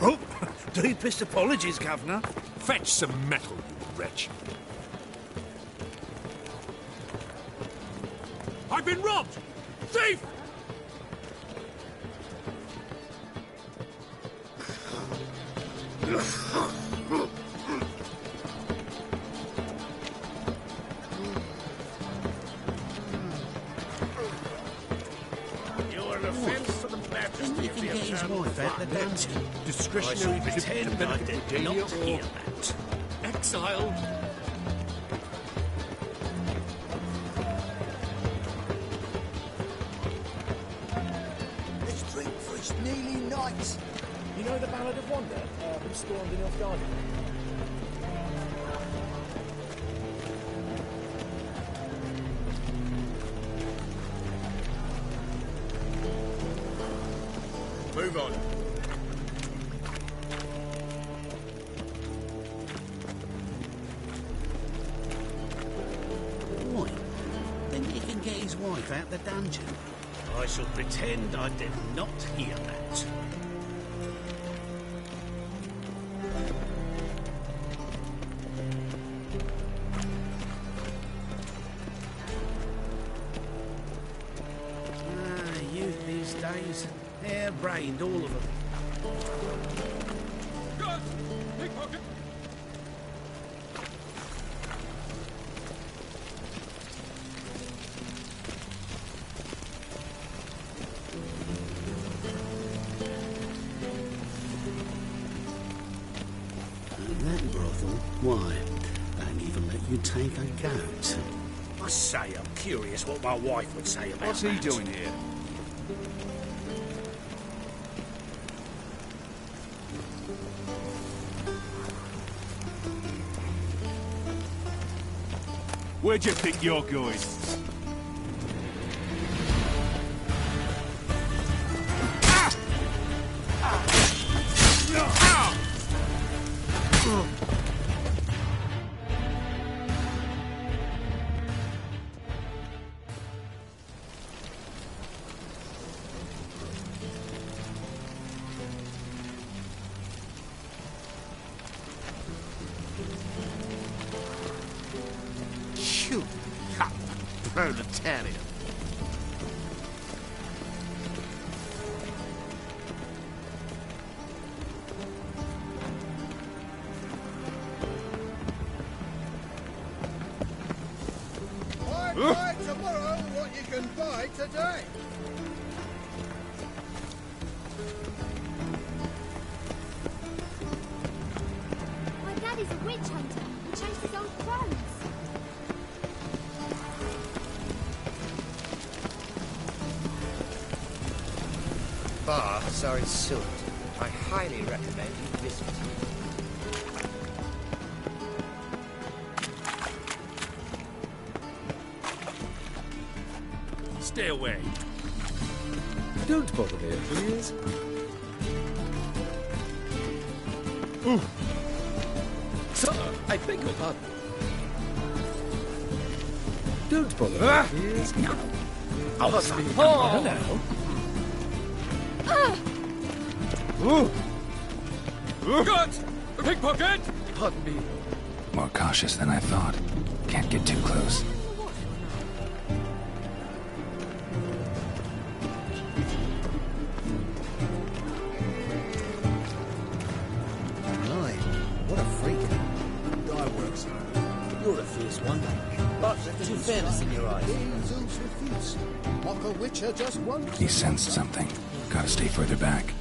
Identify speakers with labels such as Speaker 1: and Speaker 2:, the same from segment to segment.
Speaker 1: Oh, deepest apologies, Governor.
Speaker 2: Fetch some metal, you wretch. I've been robbed! Thief!
Speaker 3: Discretionary pretend I did not hear that.
Speaker 2: Exile!
Speaker 4: Let's drink for it's nearly night.
Speaker 5: You know the Ballad of Wonder, who stormed in off Guardian?
Speaker 2: Move on.
Speaker 3: Why? Then he can get his wife out the dungeon. I shall pretend I did not hear that. Youth these days. Hair-brained, all of them.
Speaker 2: Good! Pickpocket!
Speaker 3: That brothel? Why? Don't even let you take a goat. I say, I'm curious what my wife would say about
Speaker 1: What's he
Speaker 3: that.
Speaker 1: doing here?
Speaker 2: Where do you think you're going?
Speaker 4: Shoot, ha, proletariat.
Speaker 6: Buy tomorrow what you can buy today.
Speaker 7: My daddy's a witch hunter who chases old crones.
Speaker 8: Baths are in Sult. I highly recommend you visit.
Speaker 2: Stay away.
Speaker 5: Don't bother me, please. Sir, I beg your pardon. Don't bother me, please.
Speaker 2: Got! Pickpocket!
Speaker 5: Pardon me.
Speaker 9: More cautious than I thought. Can't get too close.
Speaker 3: My, what a freak.
Speaker 4: I work, sir.
Speaker 8: You're a fierce one, but too fairness in your eyes.
Speaker 6: Zeus refutes. Mock a witcher just once.
Speaker 9: He sensed something. Gotta stay further back.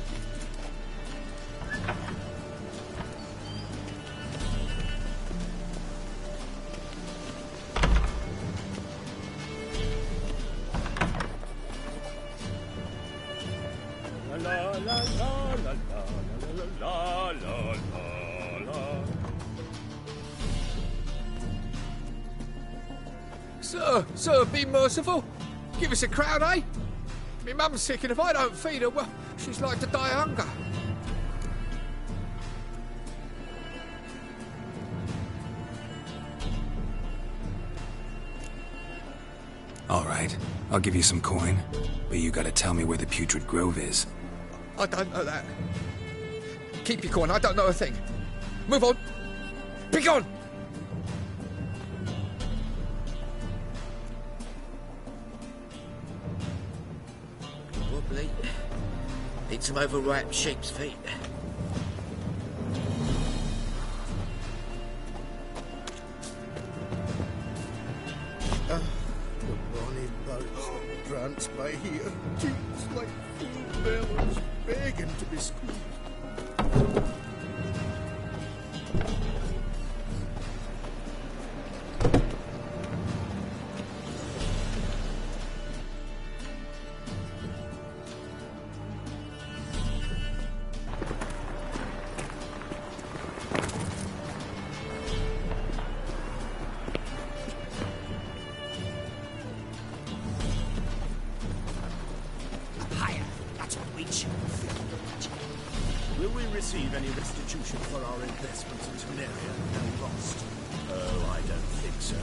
Speaker 10: Sir, be merciful. Give us a crown, eh? My mum's sick, and if I don't feed her, well, she's like to die of hunger.
Speaker 9: All right, I'll give you some coin, but you gotta tell me where the Putrid Grove is.
Speaker 10: I don't know that. Keep your coin, I don't know a thing. Move on. Be gone!
Speaker 8: Wobbly. Need some overripe sheep's feet.
Speaker 6: The bonny boats that prance by here, cheeks like full bellows, begging to be squeezed.
Speaker 3: Will we receive any restitution for our investments in Temeria now lost? Oh, I don't think so.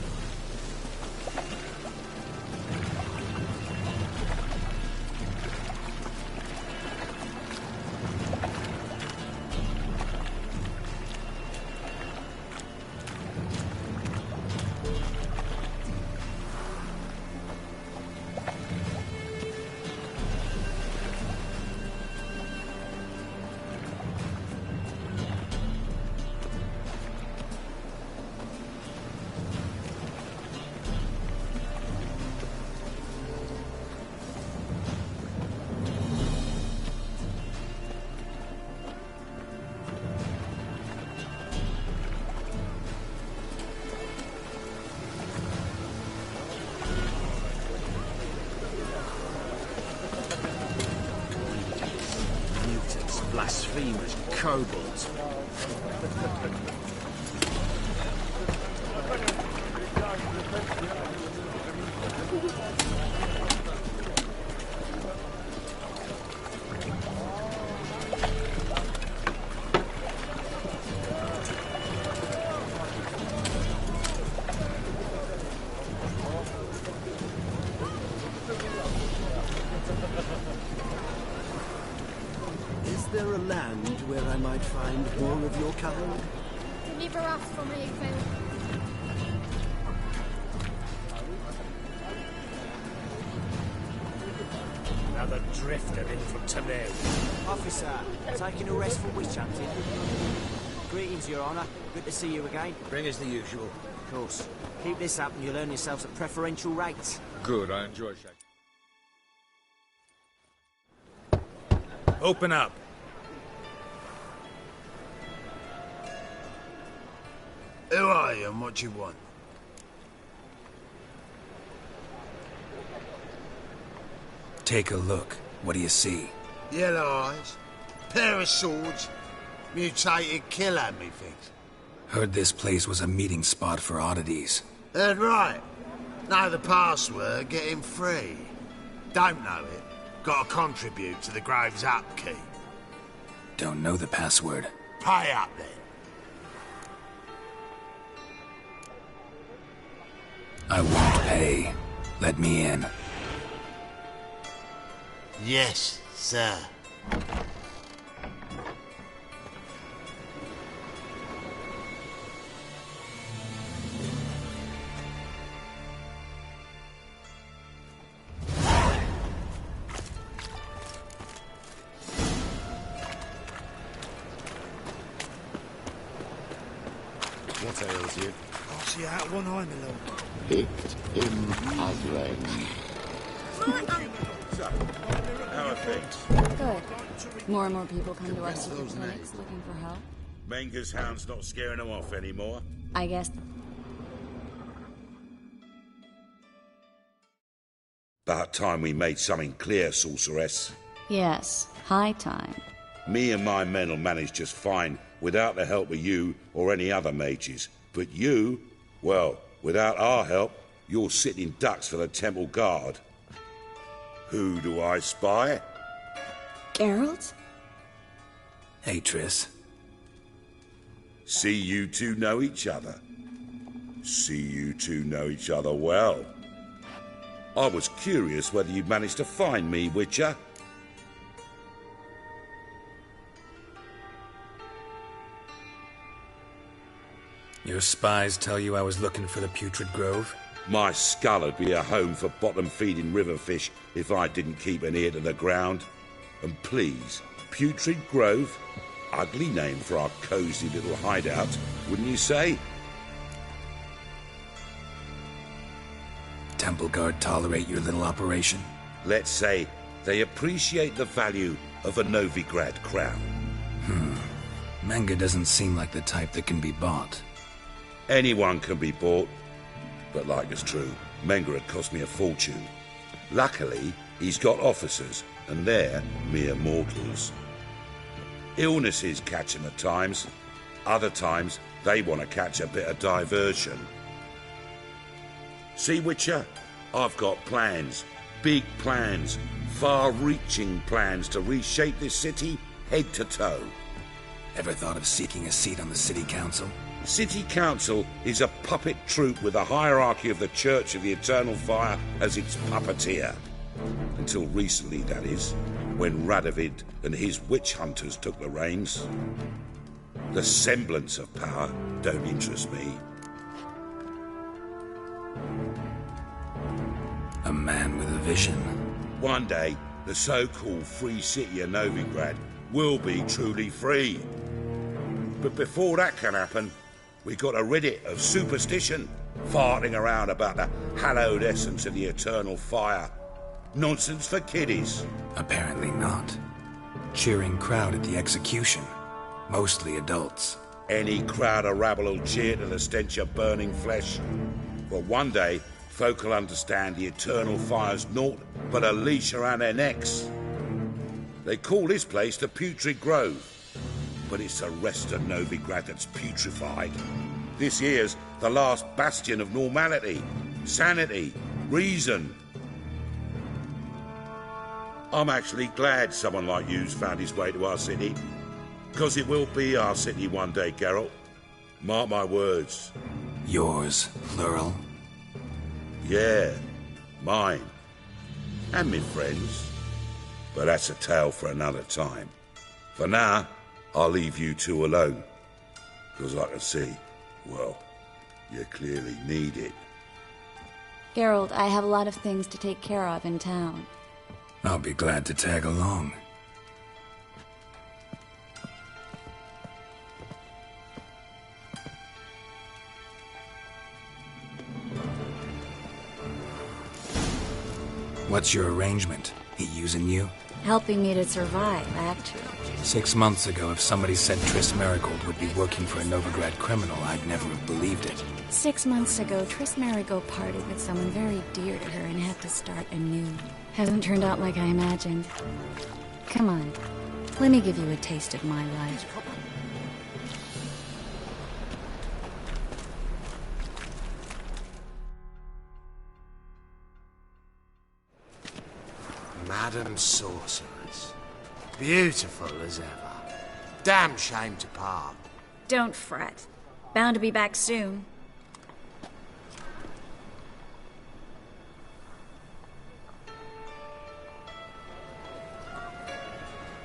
Speaker 3: Blasphemous kobolds. Is there a land where I might find more of your kind?
Speaker 7: Deliver us from here, Phil.
Speaker 3: Another drifter in from Temeria.
Speaker 11: Officer, taking a rest for witch hunting. Greetings, Your Honour. Good to see you again.
Speaker 8: Bring us the usual.
Speaker 11: Of course. Keep this up and you'll earn yourselves at preferential rates.
Speaker 10: Good, I enjoy shaking.
Speaker 2: Open up.
Speaker 1: Who are you and what do you want?
Speaker 9: Take a look. What do you see?
Speaker 4: Yellow eyes, pair of swords, mutated killer, methinks.
Speaker 9: Heard this place was a meeting spot for oddities.
Speaker 4: Heard right. Know the password, get him free. Don't know it, gotta contribute to the Grove's upkeep.
Speaker 9: Don't know the password.
Speaker 4: Pay up then.
Speaker 9: I won't pay. Let me in.
Speaker 4: Yes, sir.
Speaker 6: What ails you?
Speaker 1: I see out one eye, my lord.
Speaker 6: Picked him as range.
Speaker 2: How are things?
Speaker 12: Good. More and more people come to our secret clinics looking for help.
Speaker 2: Menger's hound's not scaring them off anymore.
Speaker 12: I guess.
Speaker 13: About time we made something clear, sorceress.
Speaker 12: Yes, high time.
Speaker 13: Me and my men will manage just fine without the help of you or any other mages. But you, well, without our help, you're sitting ducks for the temple guard. Who do I spy?
Speaker 12: Geralt?
Speaker 9: Hey, Triss.
Speaker 13: See you two know each other. See you two know each other well. I was curious whether you'd managed to find me, Witcher.
Speaker 9: Your spies tell you I was looking for the Putrid Grove?
Speaker 13: My skull would be a home for bottom-feeding river fish if I didn't keep an ear to the ground. And please, Putrid Grove? Ugly name for our cosy little hideout, wouldn't you say?
Speaker 9: Temple Guard tolerate your little operation?
Speaker 13: Let's say they appreciate the value of a Novigrad crown.
Speaker 9: Menga doesn't seem like the type that can be bought.
Speaker 13: Anyone can be bought. But like it's true, Menga had cost me a fortune. Luckily, he's got officers, and they're mere mortals. Illnesses catch him at times. Other times, they want to catch a bit of diversion. See, Witcher? I've got plans. Big plans. Far-reaching plans to reshape this city head to toe.
Speaker 9: Ever thought of seeking a seat on the city council?
Speaker 13: City Council is a puppet troupe with the hierarchy of the Church of the Eternal Fire as its puppeteer. Until recently, that is, when Radovid and his witch hunters took the reins. The semblance of power don't interest me.
Speaker 9: A man with a vision.
Speaker 13: One day, the so-called free city of Novigrad will be truly free. But before that can happen, we got rid of superstition, farting around about the hallowed essence of the eternal fire. Nonsense for kiddies.
Speaker 9: Apparently not. Cheering crowd at the execution. Mostly adults.
Speaker 13: Any crowd of rabble will cheer to the stench of burning flesh. Well, one day, folk will understand the eternal fire's naught but a leash around their necks. They call this place the Putrid Grove. But it's the rest of Novigrad that's putrefied. This here's the last bastion of normality, sanity, reason. I'm actually glad someone like you's found his way to our city. Because it will be our city one day, Geralt. Mark my words.
Speaker 9: Yours, plural?
Speaker 13: Yeah, mine. And me friends. But that's a tale for another time. For now, I'll leave you two alone. Because I can see, well, you clearly need it.
Speaker 12: Geralt, I have a lot of things to take care of in town.
Speaker 9: I'll be glad to tag along. What's your arrangement? He using you?
Speaker 12: Helping me to survive, actually.
Speaker 9: 6 months ago, if somebody said Triss Marigold would be working for a Novigrad criminal, I'd never have believed it.
Speaker 12: 6 months ago, Triss Marigold parted with someone very dear to her and had to start anew. Hasn't turned out like I imagined. Come on, let me give you a taste of my life.
Speaker 4: Madam Sorceress. Beautiful as ever. Damn shame to part.
Speaker 12: Don't fret. Bound to be back soon.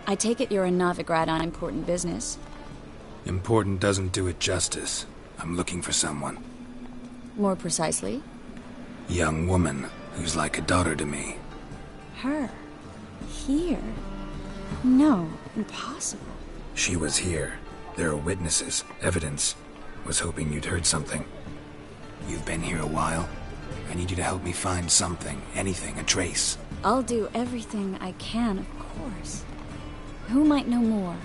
Speaker 12: I take it you're in Novigrad on important business.
Speaker 9: Important doesn't do it justice. I'm looking for someone.
Speaker 12: More precisely?
Speaker 9: Young woman who's like a daughter to me.
Speaker 12: Her? Here? No, impossible.
Speaker 9: She was here. There are witnesses, evidence. Was hoping you'd heard something. You've been here a while. I need you to help me find something, anything, a trace.
Speaker 12: I'll do everything I can, of course. Who might know more?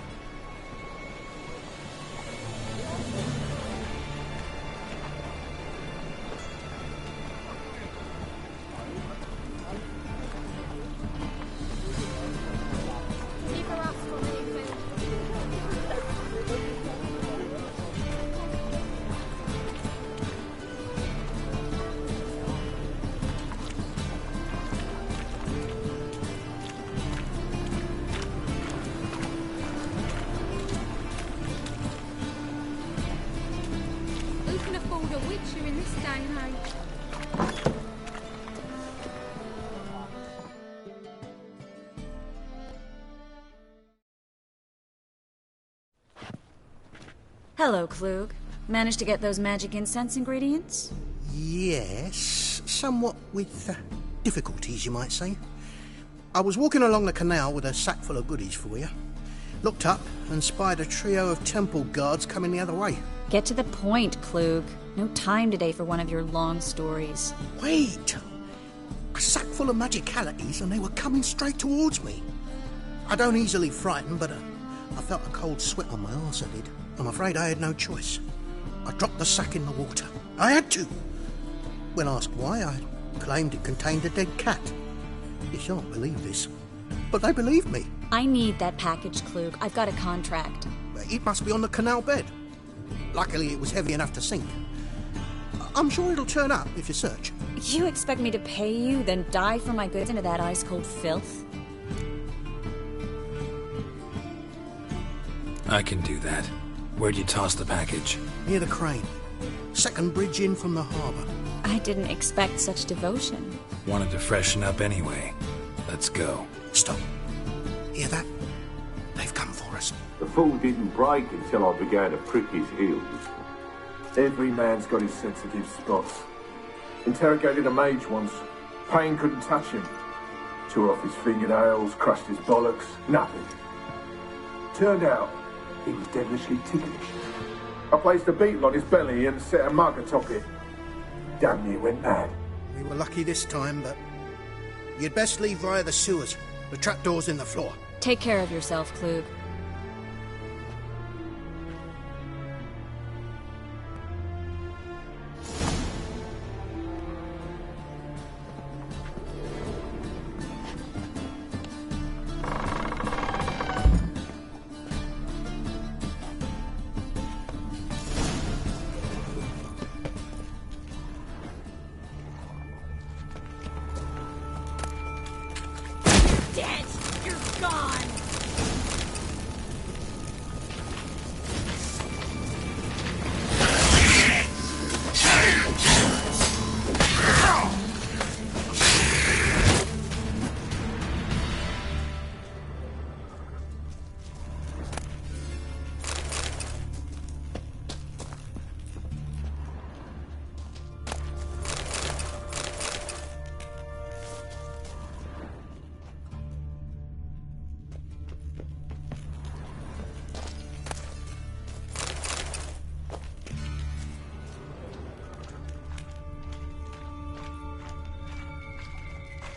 Speaker 12: Hello, Klug. Managed to get those magic incense ingredients?
Speaker 6: Yes, somewhat with difficulties, you might say. I was walking along the canal with a sack full of goodies for you. Looked up and spied a trio of temple guards coming the other way.
Speaker 12: Get to the point, Klug. No time today for one of your long stories.
Speaker 6: Wait! A sack full of magicalities and they were coming straight towards me. I don't easily frighten, but I felt a cold sweat on my arse, I did. I'm afraid I had no choice. I dropped the sack in the water. I had to. When asked why, I claimed it contained a dead cat. You shan't believe this, but they believed me.
Speaker 12: I need that package, Klug. I've got a contract.
Speaker 6: It must be on the canal bed. Luckily, it was heavy enough to sink. I'm sure it'll turn up if you search.
Speaker 12: You expect me to pay you, then dive for my goods into that ice-cold filth?
Speaker 9: I can do that. Where'd you toss the package?
Speaker 6: Near the crane. Second bridge in from the harbour.
Speaker 12: I didn't expect such devotion.
Speaker 9: Wanted to freshen up anyway. Let's go.
Speaker 6: Stop. Hear that? They've come for us.
Speaker 14: The fool didn't break until I began to prick his heels.
Speaker 15: Every man's got his sensitive spots. Interrogated a mage once. Pain couldn't touch him. Tore off his fingernails, crushed his bollocks, nothing. Turned out, he was devilishly ticklish. I placed a beetle on his belly and set a mug atop it. Damn near went mad.
Speaker 6: We were lucky this time, but you'd best leave via the sewers. The trapdoor's in the floor.
Speaker 12: Take care of yourself, Klug.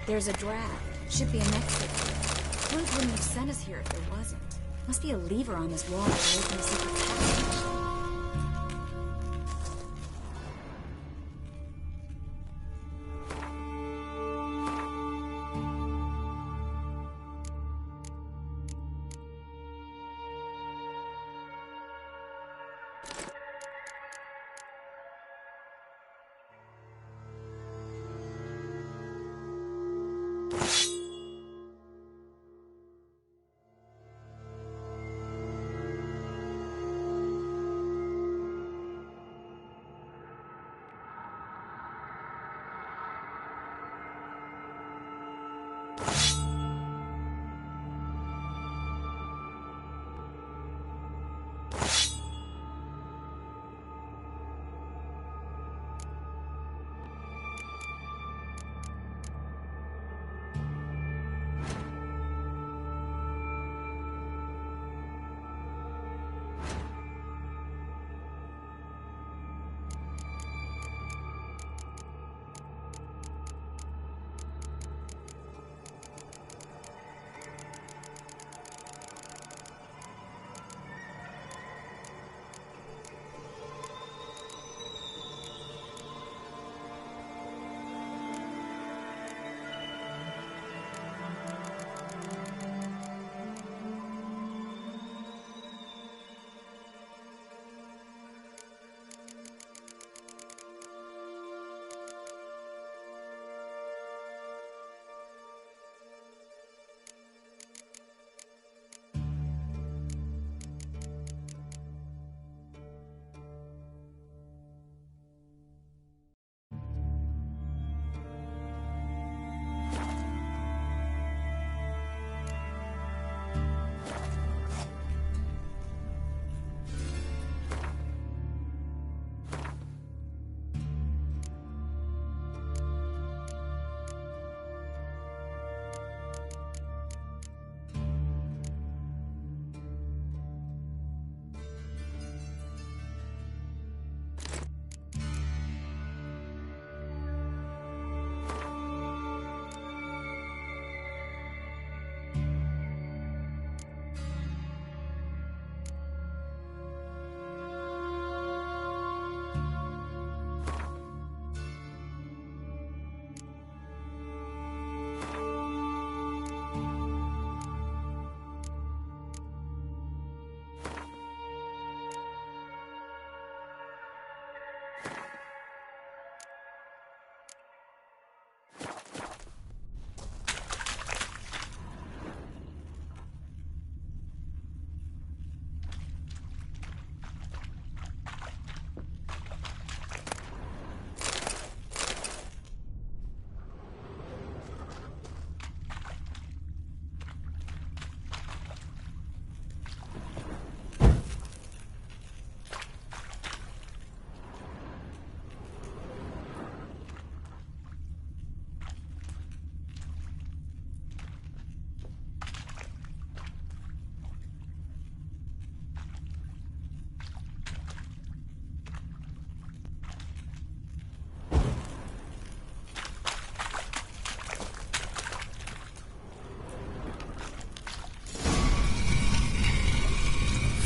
Speaker 12: There's a draft. Should be an exit. Klug wouldn't have sent us here if there wasn't. Must be a lever on this wall that opens the secret passage.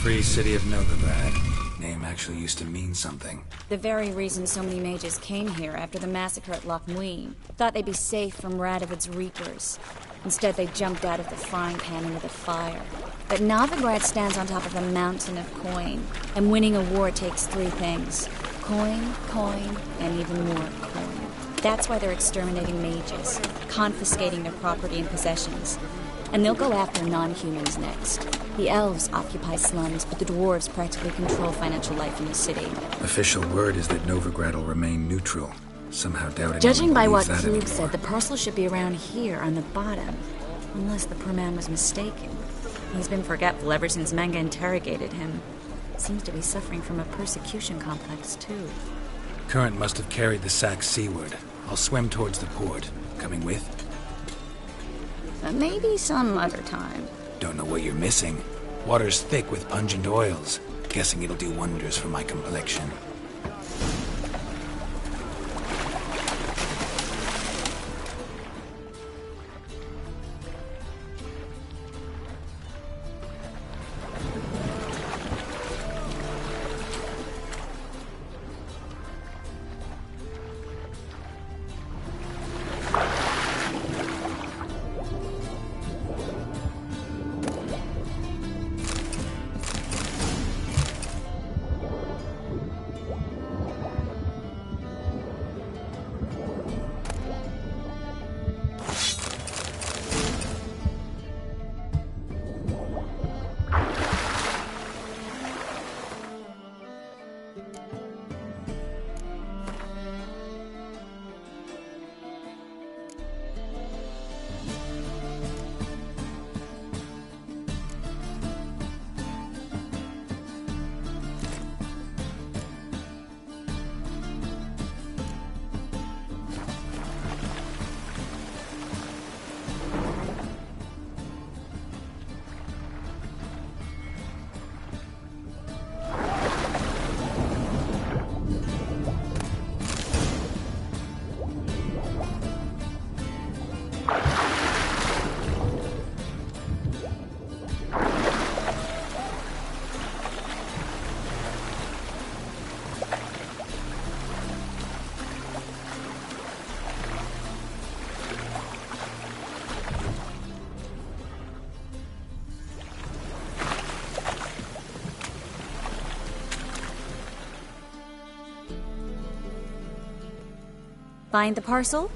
Speaker 9: Free City of Novigrad. Name actually used to mean something.
Speaker 12: The very reason so many mages came here after the massacre at Loch Muin. Thought they'd be safe from Radovid's reapers. Instead, they jumped out of the frying pan into the fire. But Novigrad stands on top of a mountain of coin, and winning a war takes three things. Coin, coin, and even more coin. That's why they're exterminating mages, confiscating their property and possessions. And they'll go after non-humans next. The elves occupy slums, but the dwarves practically control financial life in the city.
Speaker 9: Official word is that Novigrad will remain neutral. Somehow doubting.
Speaker 12: Judging by what Krug said, the parcel should be around here on the bottom. Unless the poor man was mistaken. He's been forgetful ever since Manga interrogated him. Seems to be suffering from a persecution complex, too.
Speaker 9: Current must have carried the sack seaward. I'll swim towards the port. Coming with?
Speaker 12: Maybe some other time.
Speaker 9: Don't know what you're missing. Water's thick with pungent oils. Guessing it'll do wonders for my complexion.
Speaker 12: Find the parcel?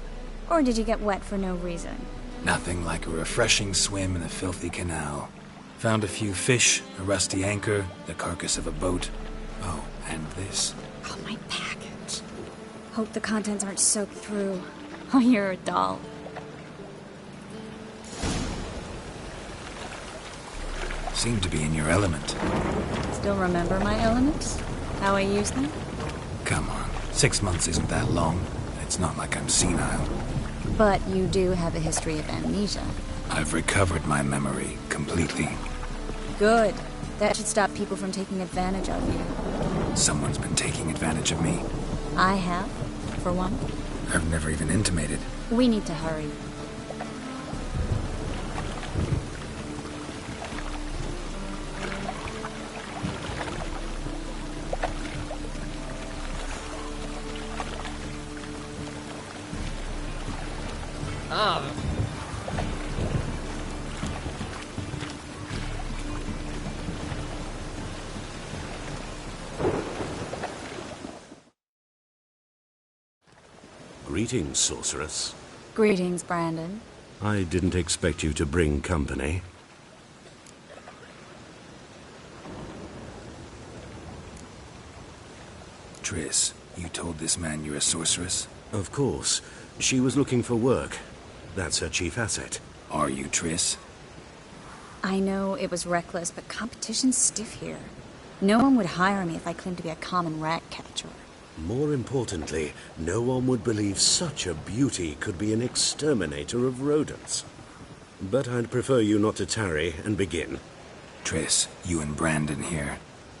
Speaker 12: Or did you get wet for no reason?
Speaker 9: Nothing like a refreshing swim in a filthy canal. Found a few fish, a rusty anchor, the carcass of a boat. Oh, and this.
Speaker 12: Oh, my package. Hope the contents aren't soaked through. Oh, you're a doll.
Speaker 9: Seem to be in your element.
Speaker 12: Still remember my elements? How I use them?
Speaker 9: Come on, 6 months isn't that long. It's not like I'm senile.
Speaker 12: But you do have a history of amnesia.
Speaker 9: I've recovered my memory completely.
Speaker 12: Good. That should stop people from taking advantage of you.
Speaker 9: Someone's been taking advantage of me.
Speaker 12: I have, for one.
Speaker 9: I've never even intimated.
Speaker 12: We need to hurry.
Speaker 16: Greetings, sorceress.
Speaker 12: Greetings, Brandon.
Speaker 16: I didn't expect you to bring company.
Speaker 9: Triss, you told this man you're a sorceress?
Speaker 16: Of course. She was looking for work. That's her chief asset.
Speaker 9: Are you, Triss?
Speaker 12: I know it was reckless, but competition's stiff here. No one would hire me if I claimed to be a common rat catcher.
Speaker 16: More importantly, no one would believe such a beauty could be an exterminator of rodents. But I'd prefer you not to tarry and begin.
Speaker 9: Triss, you and Brandon here.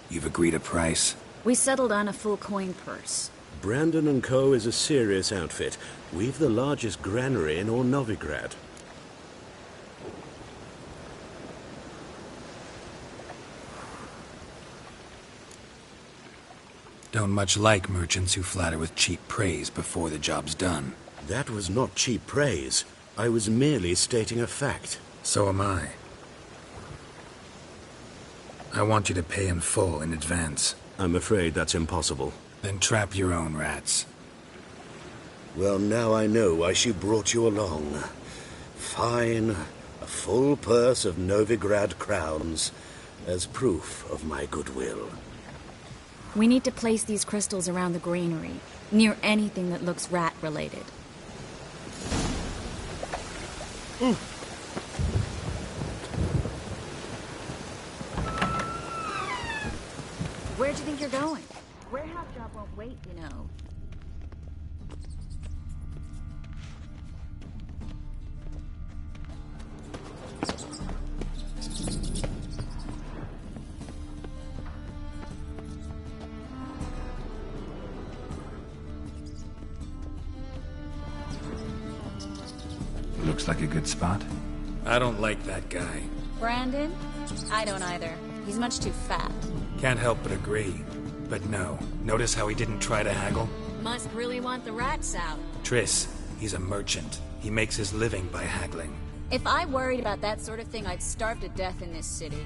Speaker 9: You've agreed a price?
Speaker 12: We settled on a full coin purse.
Speaker 16: Brandon & Co. is a serious outfit. We've the largest granary in all Novigrad.
Speaker 9: Don't much like merchants who flatter with cheap praise before the job's done.
Speaker 16: That was not cheap praise. I was merely stating a fact.
Speaker 9: So am I. I want you to pay in full in advance.
Speaker 16: I'm afraid that's impossible.
Speaker 9: Then trap your own rats.
Speaker 16: Well, now I know why she brought you along. Fine. A full purse of Novigrad crowns as proof of my goodwill.
Speaker 12: We need to place these crystals around the granary, near anything that looks rat-related. Where'd you think you're going? Warehouse job won't wait, you know.
Speaker 9: Looks like a good spot. I don't like that guy.
Speaker 12: Brandon? I don't either. He's much too fat.
Speaker 9: Can't help but agree. But no, notice how he didn't try to haggle?
Speaker 12: Must really want the rats out.
Speaker 9: Triss, he's a merchant. He makes his living by haggling.
Speaker 12: If I worried about that sort of thing, I'd starve to death in this city.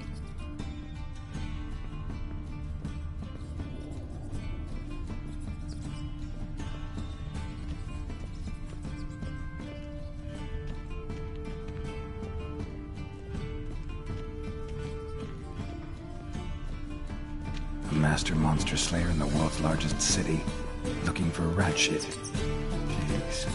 Speaker 9: A master monster slayer in the world's largest city, looking for rat shit. Jeez.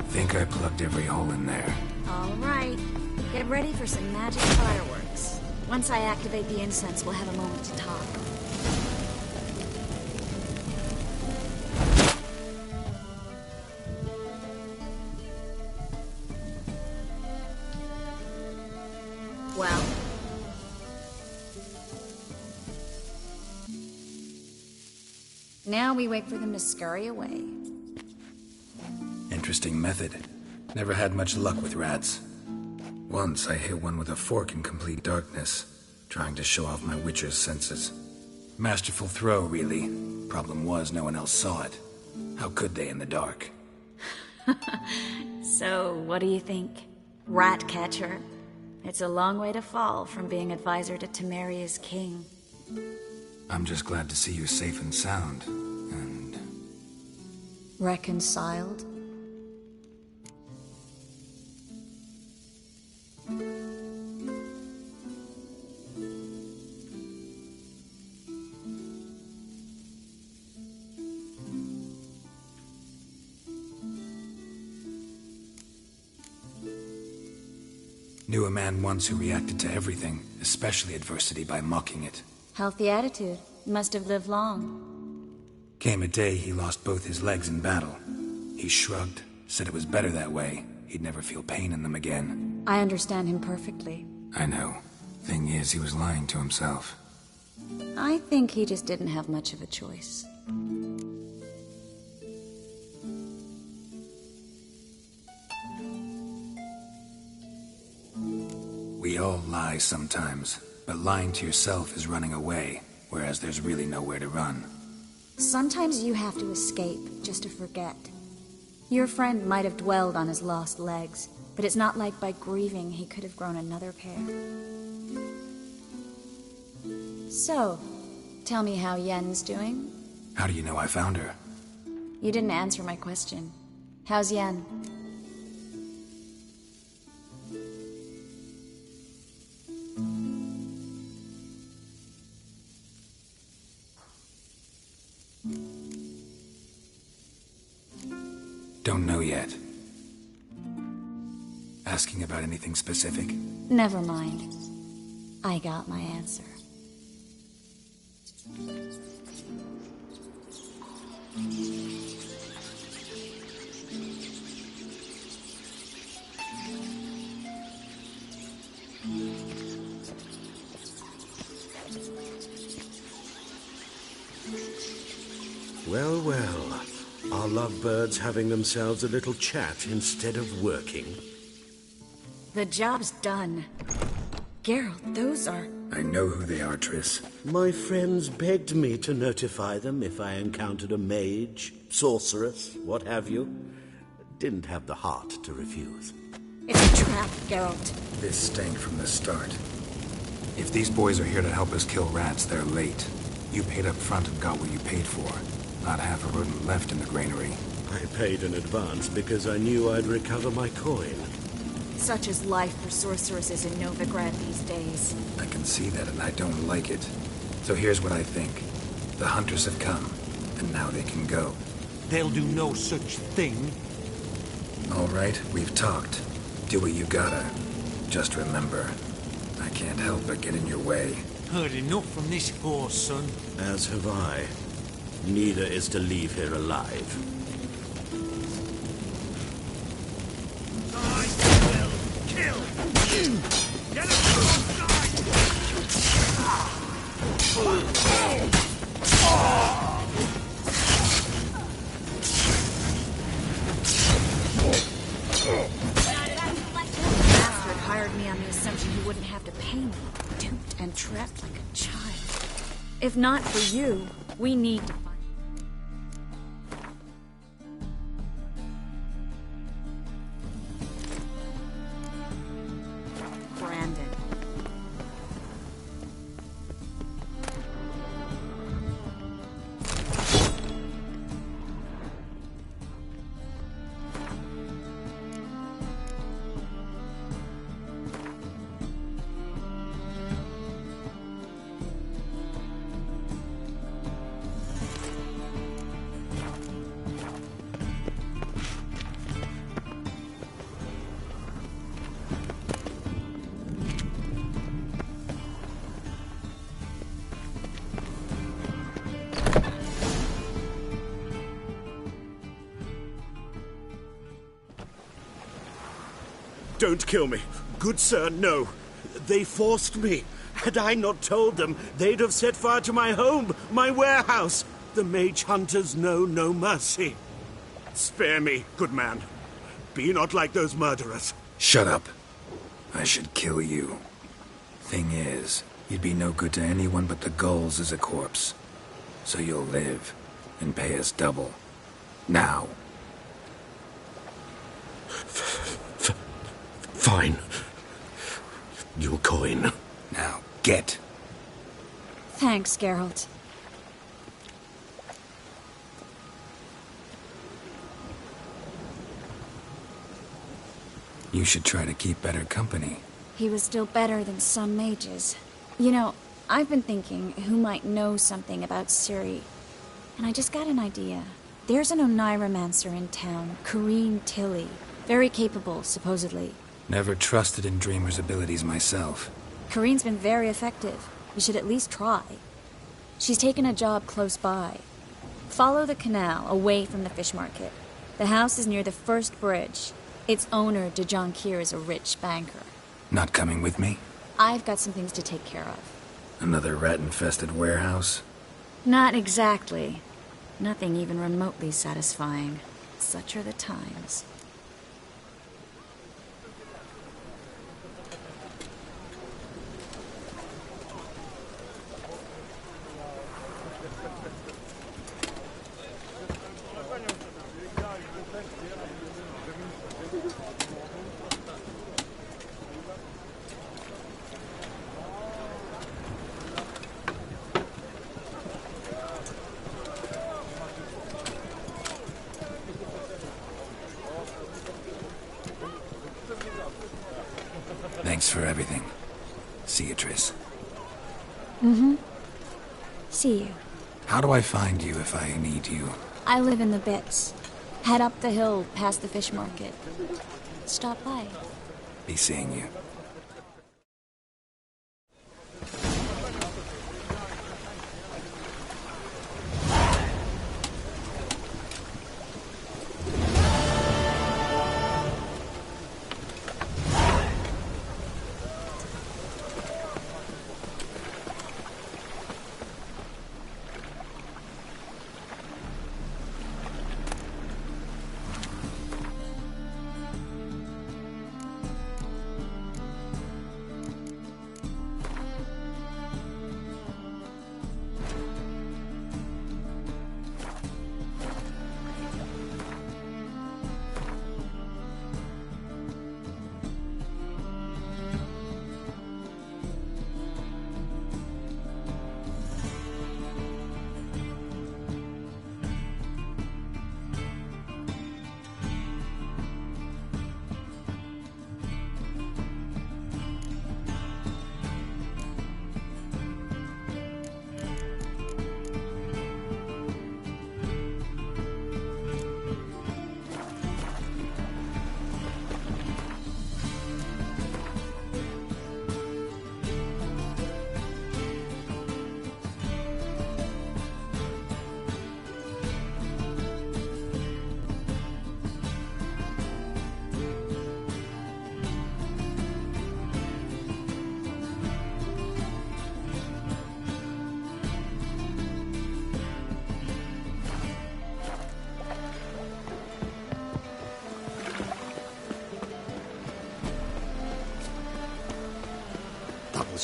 Speaker 9: Think I plugged every hole in there.
Speaker 12: All right. Get ready for some magic fireworks. Once I activate the incense, we'll have a moment to talk. Well? Now we wait for them to scurry away.
Speaker 9: Interesting method. Never had much luck with rats. Once I hit one with a fork in complete darkness, trying to show off my witcher's senses. Masterful throw, really. Problem was, no one else saw it. How could they in the dark?
Speaker 12: So, what do you think? Rat catcher? It's a long way to fall from being advisor to Temeria's king.
Speaker 9: I'm just glad to see you safe and sound, and...
Speaker 12: Reconciled?
Speaker 9: Knew a man once who reacted to everything, especially adversity, by mocking it.
Speaker 12: Healthy attitude. Must have lived long.
Speaker 9: Came a day he lost both his legs in battle. He shrugged, said it was better that way. He'd never feel pain in them again.
Speaker 12: I understand him perfectly.
Speaker 9: I know. Thing is, he was lying to himself.
Speaker 12: I think he just didn't have much of a choice.
Speaker 9: We all lie sometimes, but lying to yourself is running away, whereas there's really nowhere to run.
Speaker 12: Sometimes you have to escape, just to forget. Your friend might have dwelled on his lost legs, but it's not like by grieving he could have grown another pair. So, tell me how Yen's doing?
Speaker 9: How do you know I found her?
Speaker 12: You didn't answer my question. How's Yen?
Speaker 9: Don't know yet. Asking about anything specific?
Speaker 12: Never mind. I got my answer.
Speaker 16: Well, well. Are lovebirds having themselves a little chat instead of working?
Speaker 12: The job's done. Geralt, those are...
Speaker 9: I know who they are, Triss.
Speaker 16: My friends begged me to notify them if I encountered a mage, sorceress, what have you. Didn't have the heart to refuse.
Speaker 12: It's a trap, Geralt.
Speaker 9: This stank from the start. If these boys are here to help us kill rats, they're late. You paid up front and got what you paid for. Not half a rodent left in the granary.
Speaker 16: I paid in advance because I knew I'd recover my coin.
Speaker 12: Such is life for sorceresses in Novigrad these days.
Speaker 9: I can see that, and I don't like it. So here's what I think. The hunters have come, and now they can go.
Speaker 3: They'll do no such thing.
Speaker 9: All right, we've talked. Do what you gotta. Just remember, I can't help but get in your way.
Speaker 3: Heard enough from this horse, son.
Speaker 16: As have I. Neither is to leave here alive.
Speaker 1: I will kill you! Get
Speaker 12: Bastard hired me on the assumption he wouldn't have to pay me. Duped and trapped like a child. If not for you, we need to find... Brandon.
Speaker 16: Don't kill me. Good sir, no. They forced me. Had I not told them, they'd have set fire to my home, my warehouse. The mage hunters know no mercy. Spare me, good man. Be not like those murderers.
Speaker 9: Shut up. I should kill you. Thing is, you'd be no good to anyone but the gulls as a corpse. So you'll live, and pay us double. Now.
Speaker 16: Fine. Your coin.
Speaker 9: Now, get.
Speaker 12: Thanks, Geralt.
Speaker 9: You should try to keep better company.
Speaker 12: He was still better than some mages. You know, I've been thinking who might know something about Ciri. And I just got an idea. There's an Oneiromancer in town, Corrine Tilly. Very capable, supposedly.
Speaker 9: Never trusted in Dreamer's abilities myself.
Speaker 12: Corrine's been very effective. We should at least try. She's taken a job close by. Follow the canal, away from the fish market. The house is near the first bridge. Its owner, de Jonquier, is a rich banker.
Speaker 9: Not coming with me?
Speaker 12: I've got some things to take care of.
Speaker 9: Another rat-infested warehouse?
Speaker 12: Not exactly. Nothing even remotely satisfying. Such are the times.
Speaker 9: Thanks for everything. See you, Triss.
Speaker 12: Mm-hmm. See you.
Speaker 9: How do I find you if I need you?
Speaker 12: I live in the Bits. Head up the hill past the fish market. Stop by.
Speaker 9: Be seeing you.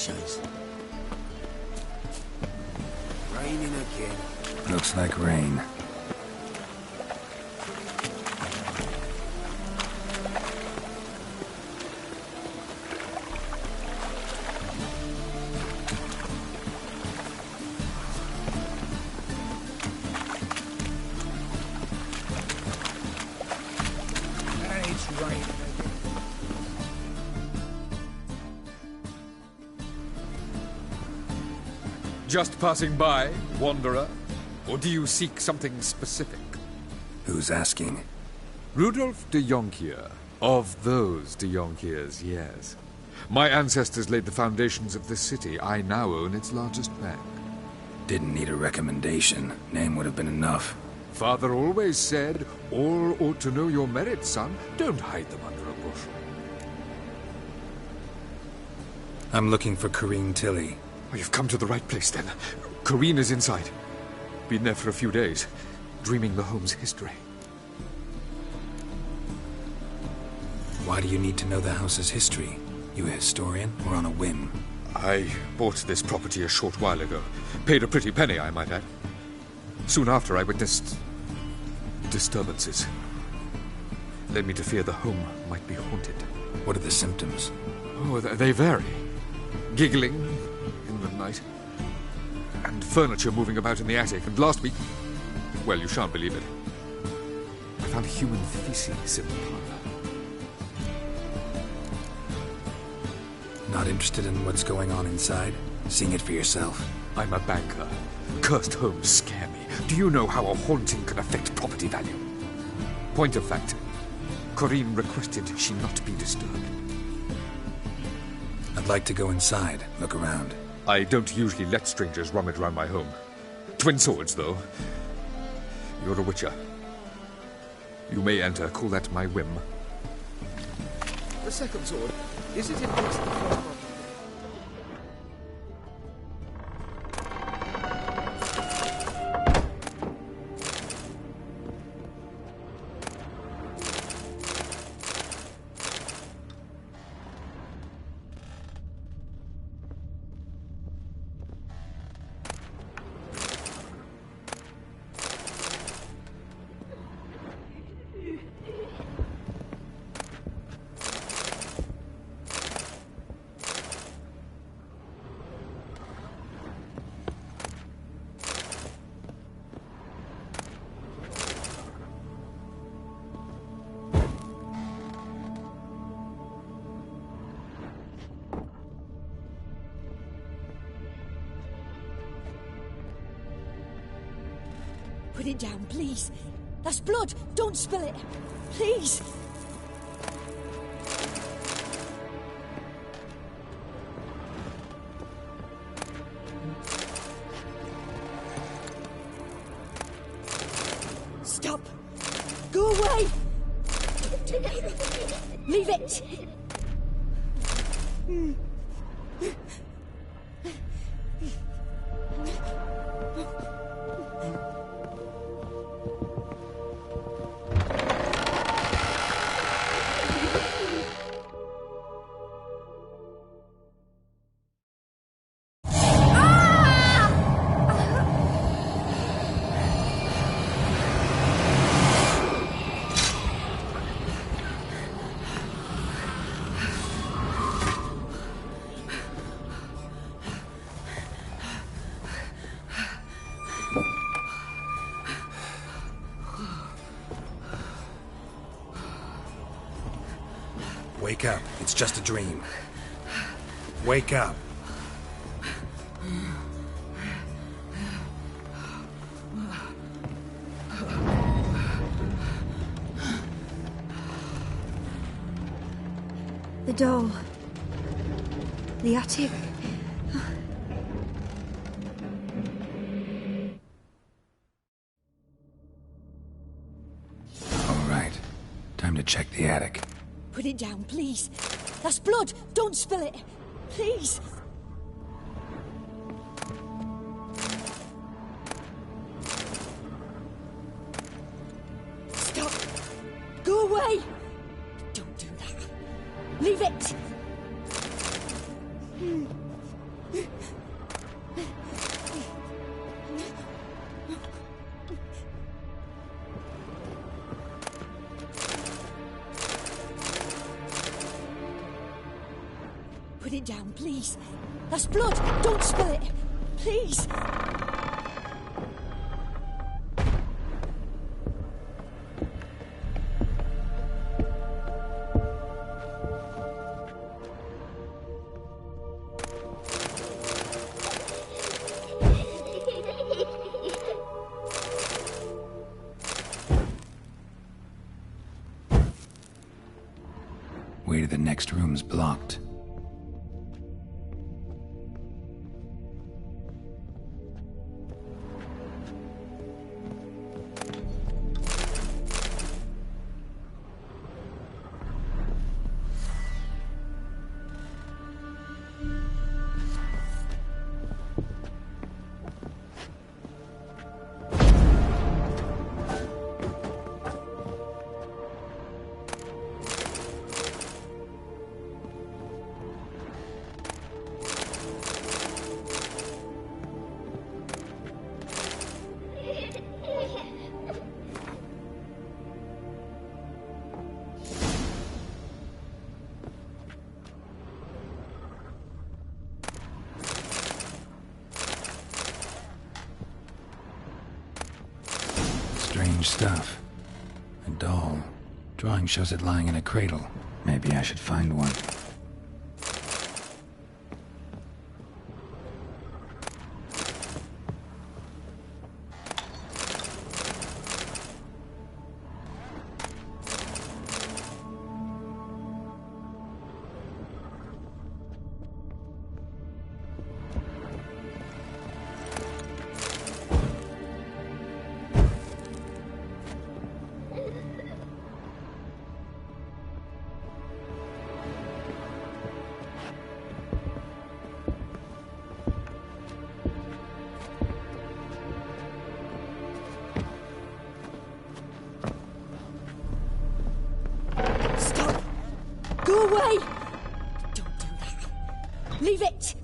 Speaker 8: shows.
Speaker 11: Raining again.
Speaker 9: Looks like rain.
Speaker 10: Just passing by, wanderer? Or do you seek something specific?
Speaker 9: Who's asking?
Speaker 10: Rudolf de Jonkier. Of those de Jonkiers, yes. My ancestors laid the foundations of this city. I now own its largest bank.
Speaker 9: Didn't need a recommendation. Name would have been enough.
Speaker 10: Father always said, all ought to know your merits, son. Don't hide them under a bushel.
Speaker 9: I'm looking for Corrine Tilly.
Speaker 10: Oh, you've come to the right place, then. Corrine is inside. Been there for a few days, dreaming the home's history.
Speaker 9: Why do you need to know the house's history? You a historian, or on a whim?
Speaker 10: I bought this property a short while ago. Paid a pretty penny, I might add. Soon after, I witnessed disturbances. Led me to fear the home might be haunted.
Speaker 9: What are the symptoms?
Speaker 10: Oh, they vary. Giggling in the night. And furniture moving about in the attic. And last week... well, you shan't believe it. I found human feces in the parlor.
Speaker 9: Not interested in what's going on inside? Seeing it for yourself?
Speaker 10: I'm a banker. Cursed homes scare me. Do you know how a haunting can affect property value? Point of fact, Corrine requested she not be disturbed.
Speaker 9: I'd like to go inside, look around.
Speaker 10: I don't usually let strangers rummage around my home. Twin swords, though. You're a witcher. You may enter, call that my whim.
Speaker 11: The second sword, is it in place of the first one?
Speaker 17: Put it down, please. That's blood. Don't spill it. Please. Stop. Go away. Leave it.
Speaker 9: Wake up. It's just a dream. Wake up.
Speaker 17: The door. The attic.
Speaker 9: All right. Time to check the attic.
Speaker 17: Put it down, please. That's blood. Don't spill it. Please. Stop. Go away. Don't do that. Leave it. down, please. That's blood. Don't spill it. Please.
Speaker 9: Way to the next room's blocked. Strange stuff. A doll. Drawing shows it lying in a cradle. Maybe I should find one.
Speaker 17: Go away! Don't do that. Leave it!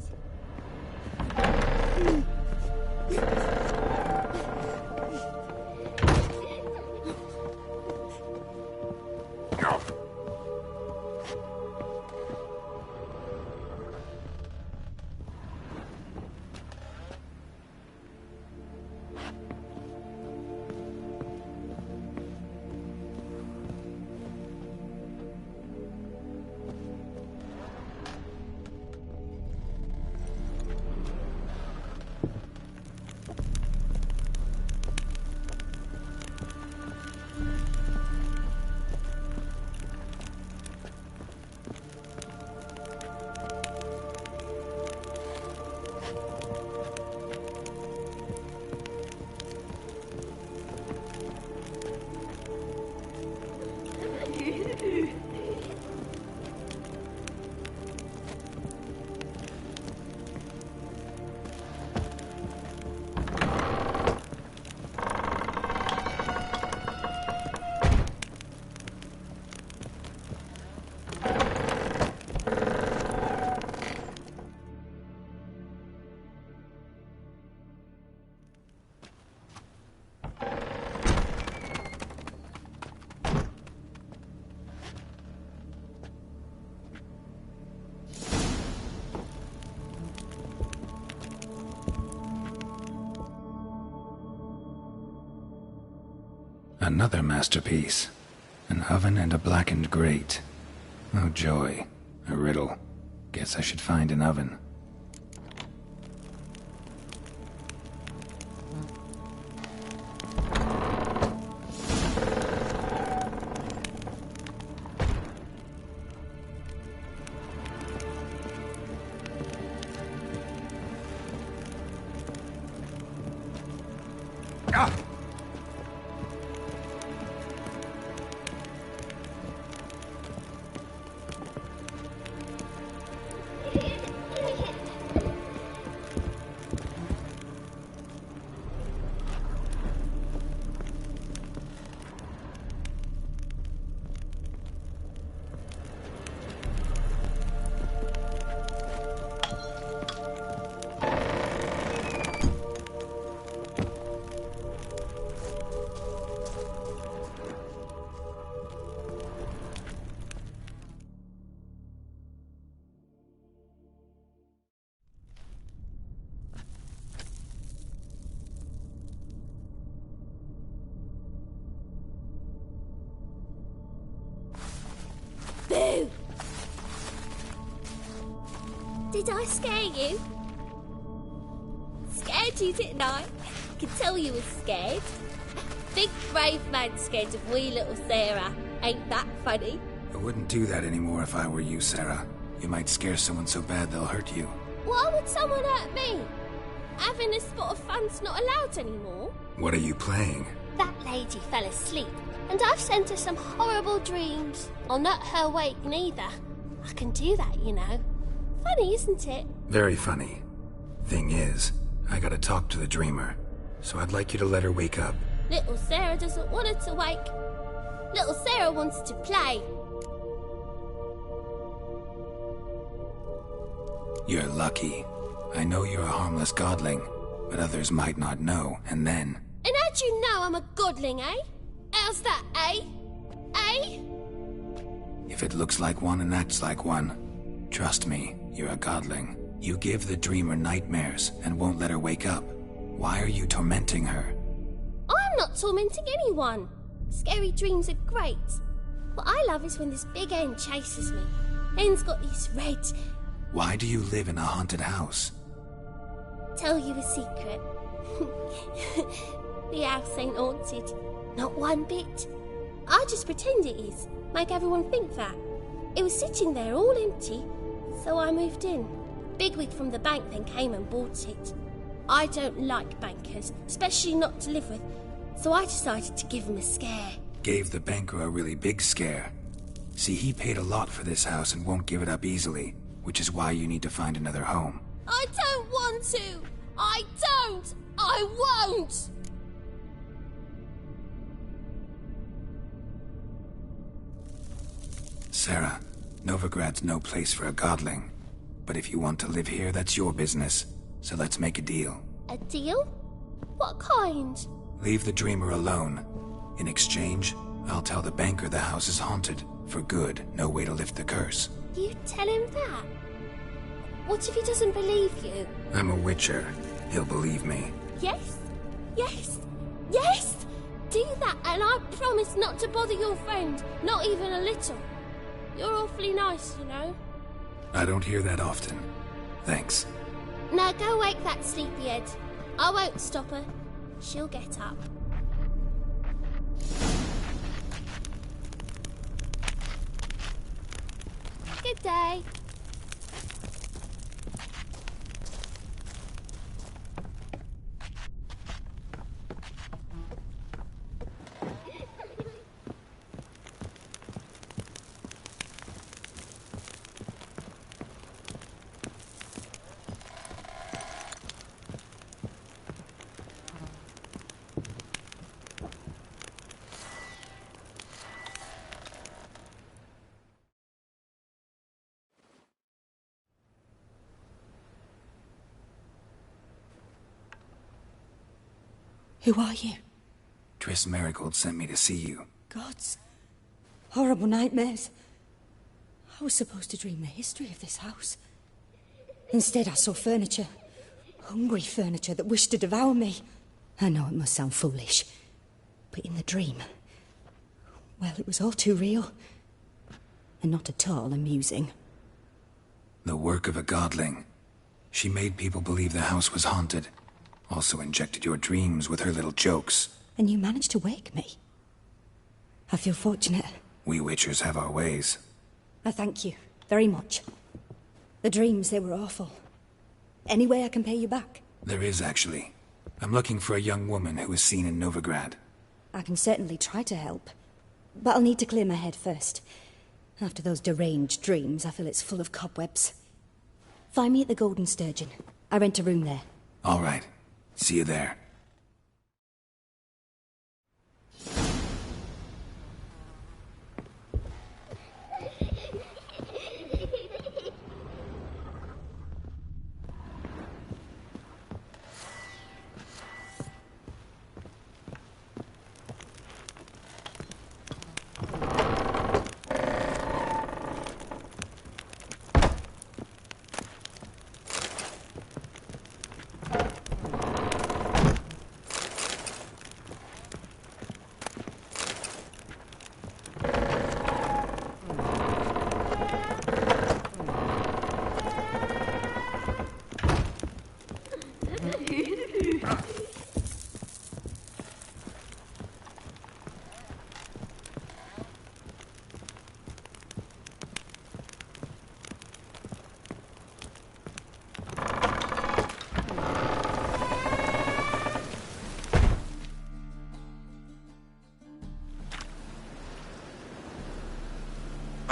Speaker 9: Another masterpiece. An oven and a blackened grate. Oh joy. A riddle. Guess I should find an oven.
Speaker 18: Did I scare you? Scared you, didn't I? Could tell you was scared. Big brave man scared of wee little Sarah. Ain't that funny?
Speaker 9: I wouldn't do that anymore if I were you, Sarah. You might scare someone so bad they'll hurt you.
Speaker 18: Why would someone hurt me? Having a spot of fun's not allowed anymore.
Speaker 9: What are you playing?
Speaker 18: That lady fell asleep, and I've sent her some horrible dreams. I'll not her wake neither. I can do that, you know. Funny, isn't it?
Speaker 9: Very funny. Thing is, I gotta talk to the dreamer, so I'd like you to let her wake up.
Speaker 18: Little Sarah doesn't want her to wake. Little Sarah wants to play.
Speaker 9: You're lucky. I know you're a harmless godling, but others might not know, and then...
Speaker 18: And how'd you know I'm a godling, eh? How's that, eh? Eh?
Speaker 9: If it looks like one and acts like one, trust me, you're a godling. You give the dreamer nightmares and won't let her wake up. Why are you tormenting her?
Speaker 18: I'm not tormenting anyone. Scary dreams are great. What I love is when this big hen chases me. Hen's got these red...
Speaker 9: Why do you live in a haunted house?
Speaker 18: Tell you a secret. The house ain't haunted. Not one bit. I just pretend it is. Make everyone think that. It was sitting there all empty, so I moved in. Bigwig from the bank then came and bought it. I don't like bankers, especially not to live with, so I decided to give him a scare.
Speaker 9: Gave the banker a really big scare. See, he paid a lot for this house and won't give it up easily, which is why you need to find another home.
Speaker 18: I don't want to! I don't! I won't!
Speaker 9: Sarah, Novigrad's no place for a godling. But if you want to live here, that's your business. So let's make a deal.
Speaker 18: A deal? What kind?
Speaker 9: Leave the dreamer alone. In exchange, I'll tell the banker the house is haunted. For good, no way to lift the curse.
Speaker 18: You tell him that? What if he doesn't believe you?
Speaker 9: I'm a witcher. He'll believe me.
Speaker 18: Yes? Yes? Yes! Do that and I promise not to bother your friend. Not even a little. You're awfully nice, you know.
Speaker 9: I don't hear that often. Thanks.
Speaker 18: Now go wake that sleepyhead. I won't stop her. She'll get up. Good day.
Speaker 17: Who are you?
Speaker 9: Triss Marigold sent me to see you.
Speaker 17: Gods. Horrible nightmares. I was supposed to dream the history of this house. Instead, I saw furniture. Hungry furniture that wished to devour me. I know it must sound foolish, but in the dream, well, it was all too real. And not at all amusing.
Speaker 9: The work of a godling. She made people believe the house was haunted. Also injected your dreams with her little jokes.
Speaker 17: And you managed to wake me. I feel fortunate.
Speaker 9: We witchers have our ways.
Speaker 17: I thank you very much. The dreams, they were awful. Any way I can pay you back?
Speaker 9: There is, actually. I'm looking for a young woman who was seen in Novigrad.
Speaker 17: I can certainly try to help. But I'll need to clear my head first. After those deranged dreams, I feel it's full of cobwebs. Find me at the Golden Sturgeon. I rent a room there.
Speaker 9: All right. See you there.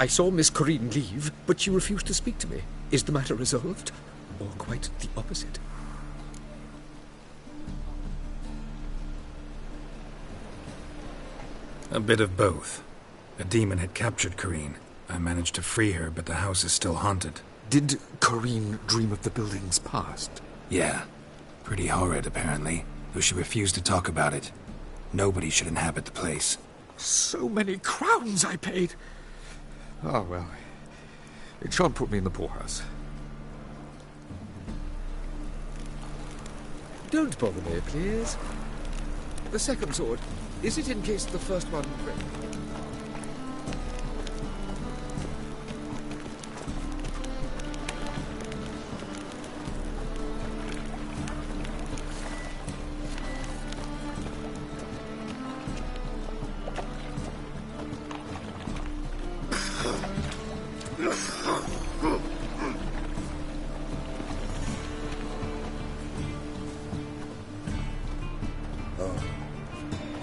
Speaker 10: I saw Miss Corrine leave, but she refused to speak to me. Is the matter resolved? Or quite the opposite?
Speaker 9: A bit of both. A demon had captured Corrine. I managed to free her, but the house is still haunted.
Speaker 10: Did Corrine dream of the building's past?
Speaker 9: Yeah. Pretty horrid, apparently, though she refused to talk about it. Nobody should inhabit the place.
Speaker 10: So many crowns I paid! Oh, well. It shan't put me in the poorhouse. Don't bother me, please. The second sword, is it in case the first one...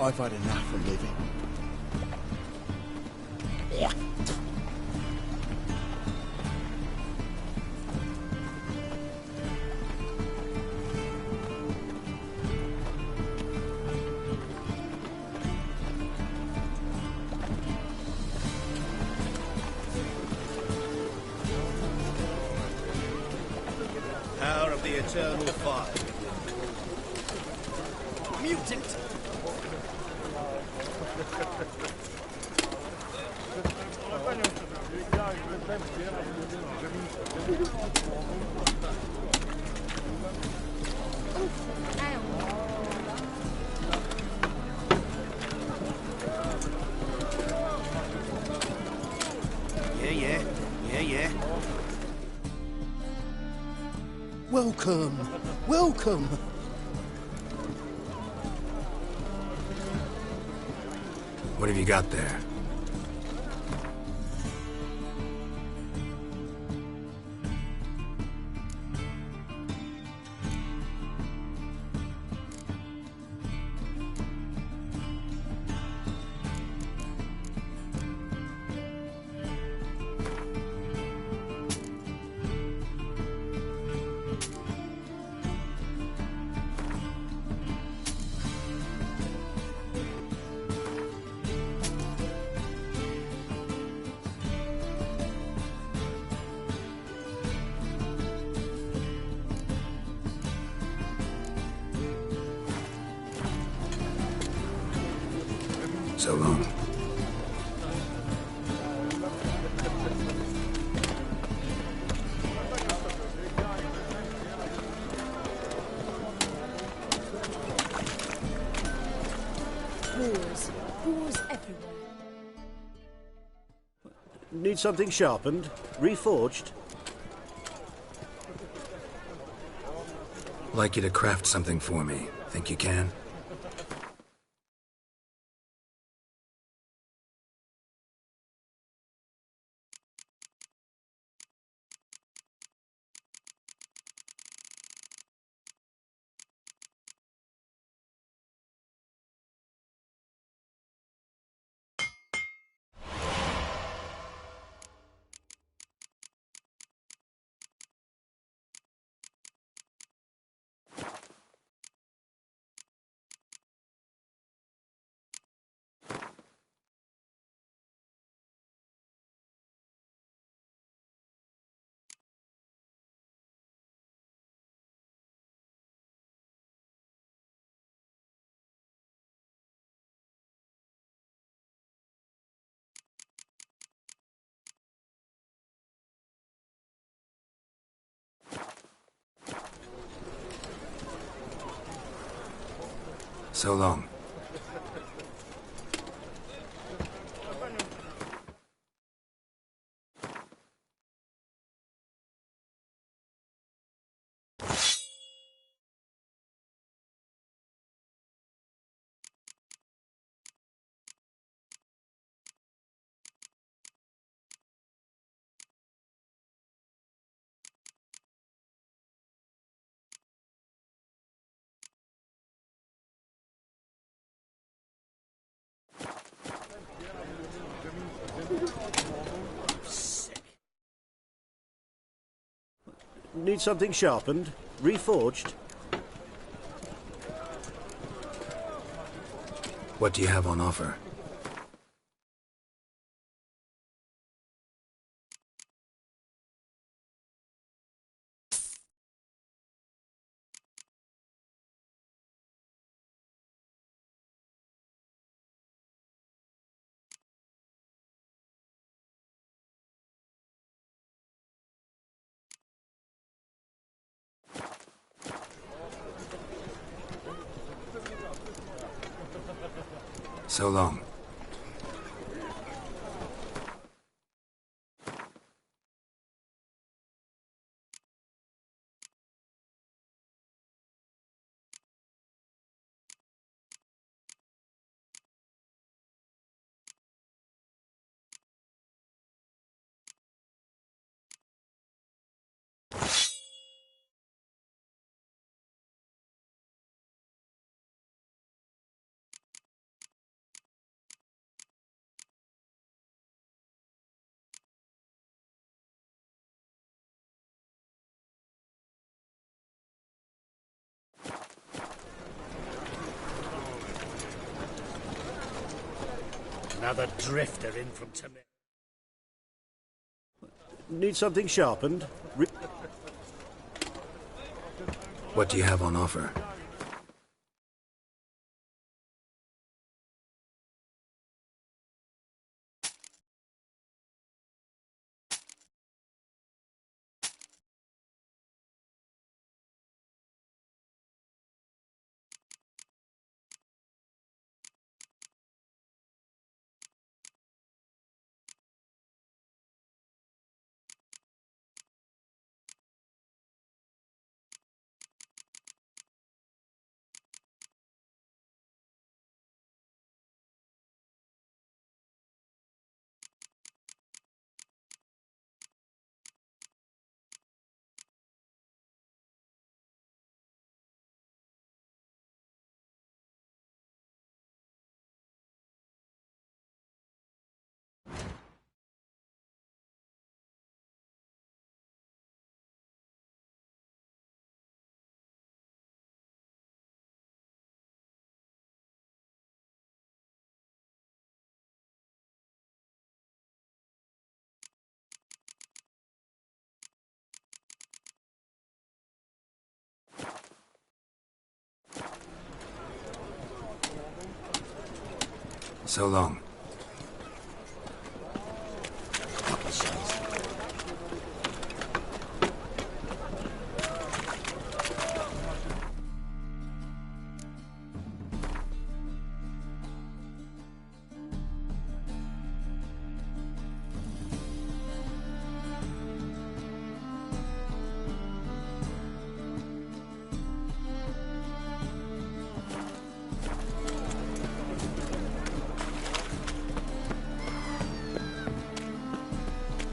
Speaker 6: I've had enough of living. Yeah.
Speaker 4: Power of the eternal fire. Mutant!
Speaker 6: Yeah. Welcome.
Speaker 9: What have you got there? So long.
Speaker 17: Wars everywhere.
Speaker 3: Need something sharpened? Reforged?
Speaker 9: Like you to craft something for me. Think you can? So long.
Speaker 3: Need something sharpened? Reforged?
Speaker 9: What do you have on offer? So long.
Speaker 3: Another drifter in from Tamir. Need something sharpened?
Speaker 9: What do you have on offer? So long.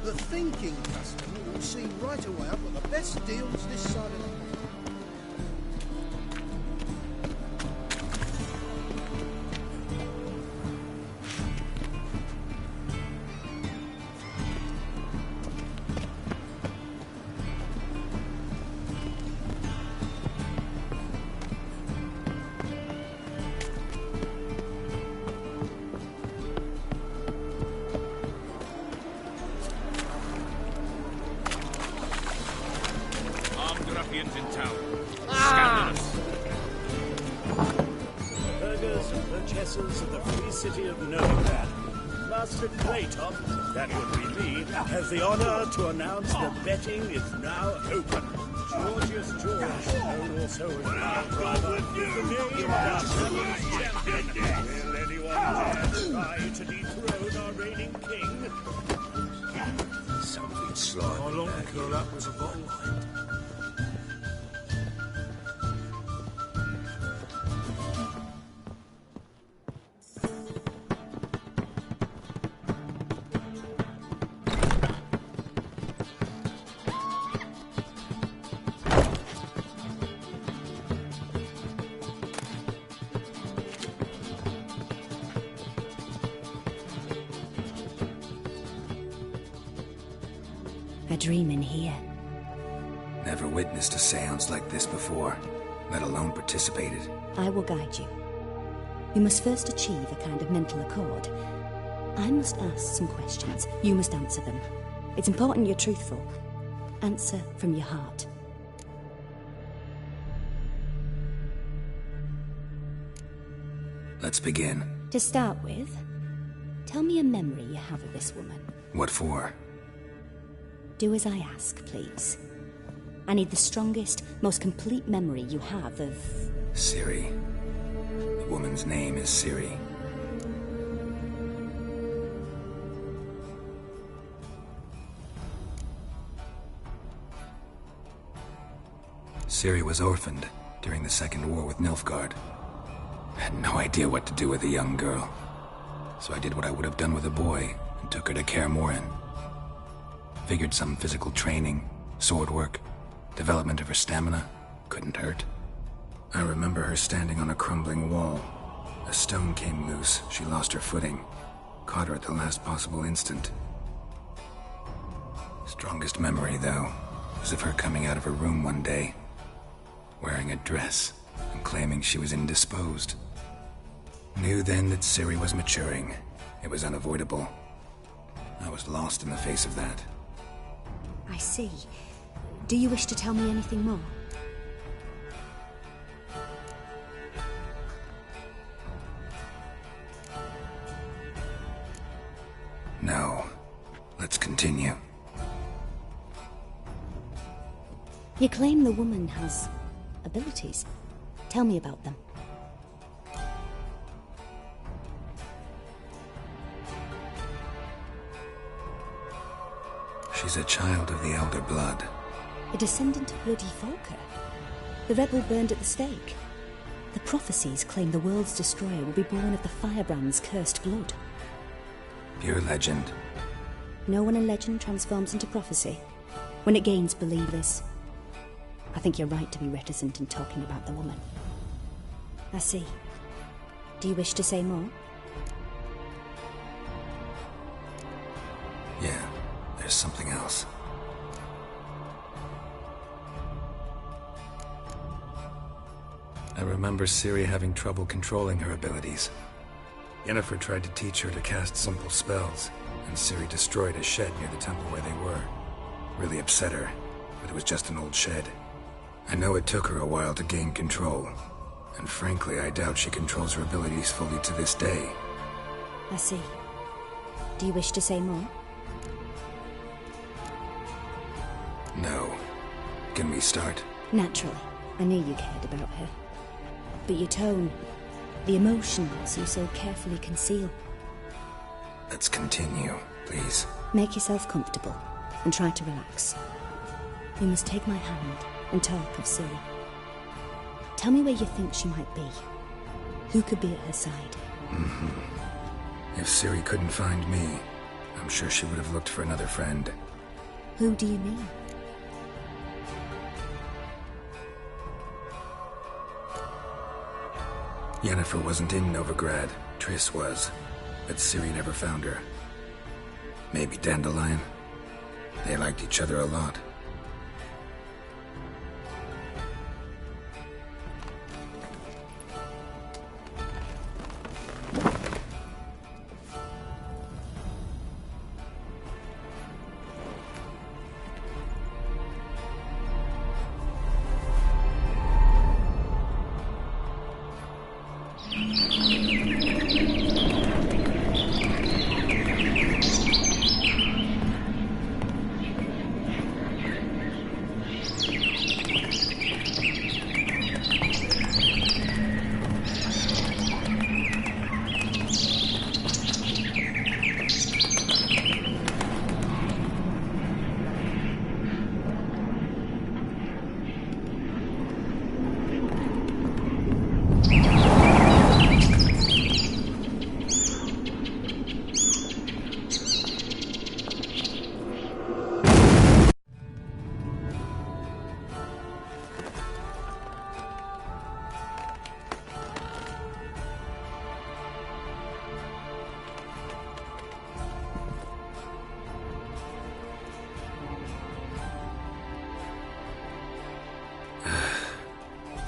Speaker 6: The thinking customer will see right away I've got the best deals this side of the pond.
Speaker 1: In town. Scandalous.
Speaker 3: Burghers and purchasers of the free city of Novigrad, Master Claytop, that would be me, has the honor to announce that betting is now open. Georgius George, known also as the Brother, is the name of our Sevens champion. Will anyone dare try to dethrone our reigning king?
Speaker 4: Something slimy.
Speaker 1: How long to curl up with a bottle line?
Speaker 17: A dream in here.
Speaker 9: never witnessed a seance like this before, let alone participated.
Speaker 17: I will guide you. You must first achieve a kind of mental accord. I must ask some questions. You must answer them. It's important you're truthful. Answer from your heart.
Speaker 9: Let's begin.
Speaker 17: To start with, tell me a memory you have of this woman.
Speaker 9: What for?
Speaker 17: Do as I ask, please. I need the strongest, most complete memory you have of...
Speaker 9: Ciri. The woman's name is Ciri. Ciri was orphaned during the Second War with Nilfgaard. I had no idea what to do with a young girl, so I did what I would have done with a boy and took her to Kaer Morhen. Figured some physical training, sword work, development of her stamina couldn't hurt. I remember her standing on a crumbling wall. A stone came loose, she lost her footing, caught her at the last possible instant. Strongest memory, though, was of her coming out of her room one day, wearing a dress and claiming she was indisposed. Knew then that Ciri was maturing. It was unavoidable. I was lost in the face of that.
Speaker 17: I see. Do you wish to tell me anything more?
Speaker 9: No. Let's continue.
Speaker 17: You claim the woman has abilities. Tell me about them.
Speaker 9: She's a child of the Elder Blood.
Speaker 17: A descendant of bloody Volker. The rebel burned at the stake. The prophecies claim the world's destroyer will be born of the firebrand's cursed blood.
Speaker 9: Pure legend.
Speaker 17: No one in legend transforms into prophecy. When it gains believers. I think you're right to be reticent in talking about the woman. I see. Do you wish to say more?
Speaker 9: Yeah, there's something else. I remember Ciri having trouble controlling her abilities. Yennefer tried to teach her to cast simple spells, and Ciri destroyed a shed near the temple where they were. Really upset her, but it was just an old shed. I know it took her a while to gain control, and frankly, I doubt she controls her abilities fully to this day.
Speaker 17: I see. Do you wish to say more?
Speaker 9: No. Can we start?
Speaker 17: Naturally. I knew you cared about her. But your tone, the emotions you so carefully conceal.
Speaker 9: Let's continue, please.
Speaker 17: Make yourself comfortable, and try to relax. You must take my hand and talk of Ciri. Tell me where you think she might be. Who could be at her side?
Speaker 9: If Ciri couldn't find me, I'm sure she would have looked for another friend.
Speaker 17: Who do you mean?
Speaker 9: Yennefer wasn't in Novigrad. Triss was. But Ciri never found her. Maybe Dandelion. They liked each other a lot.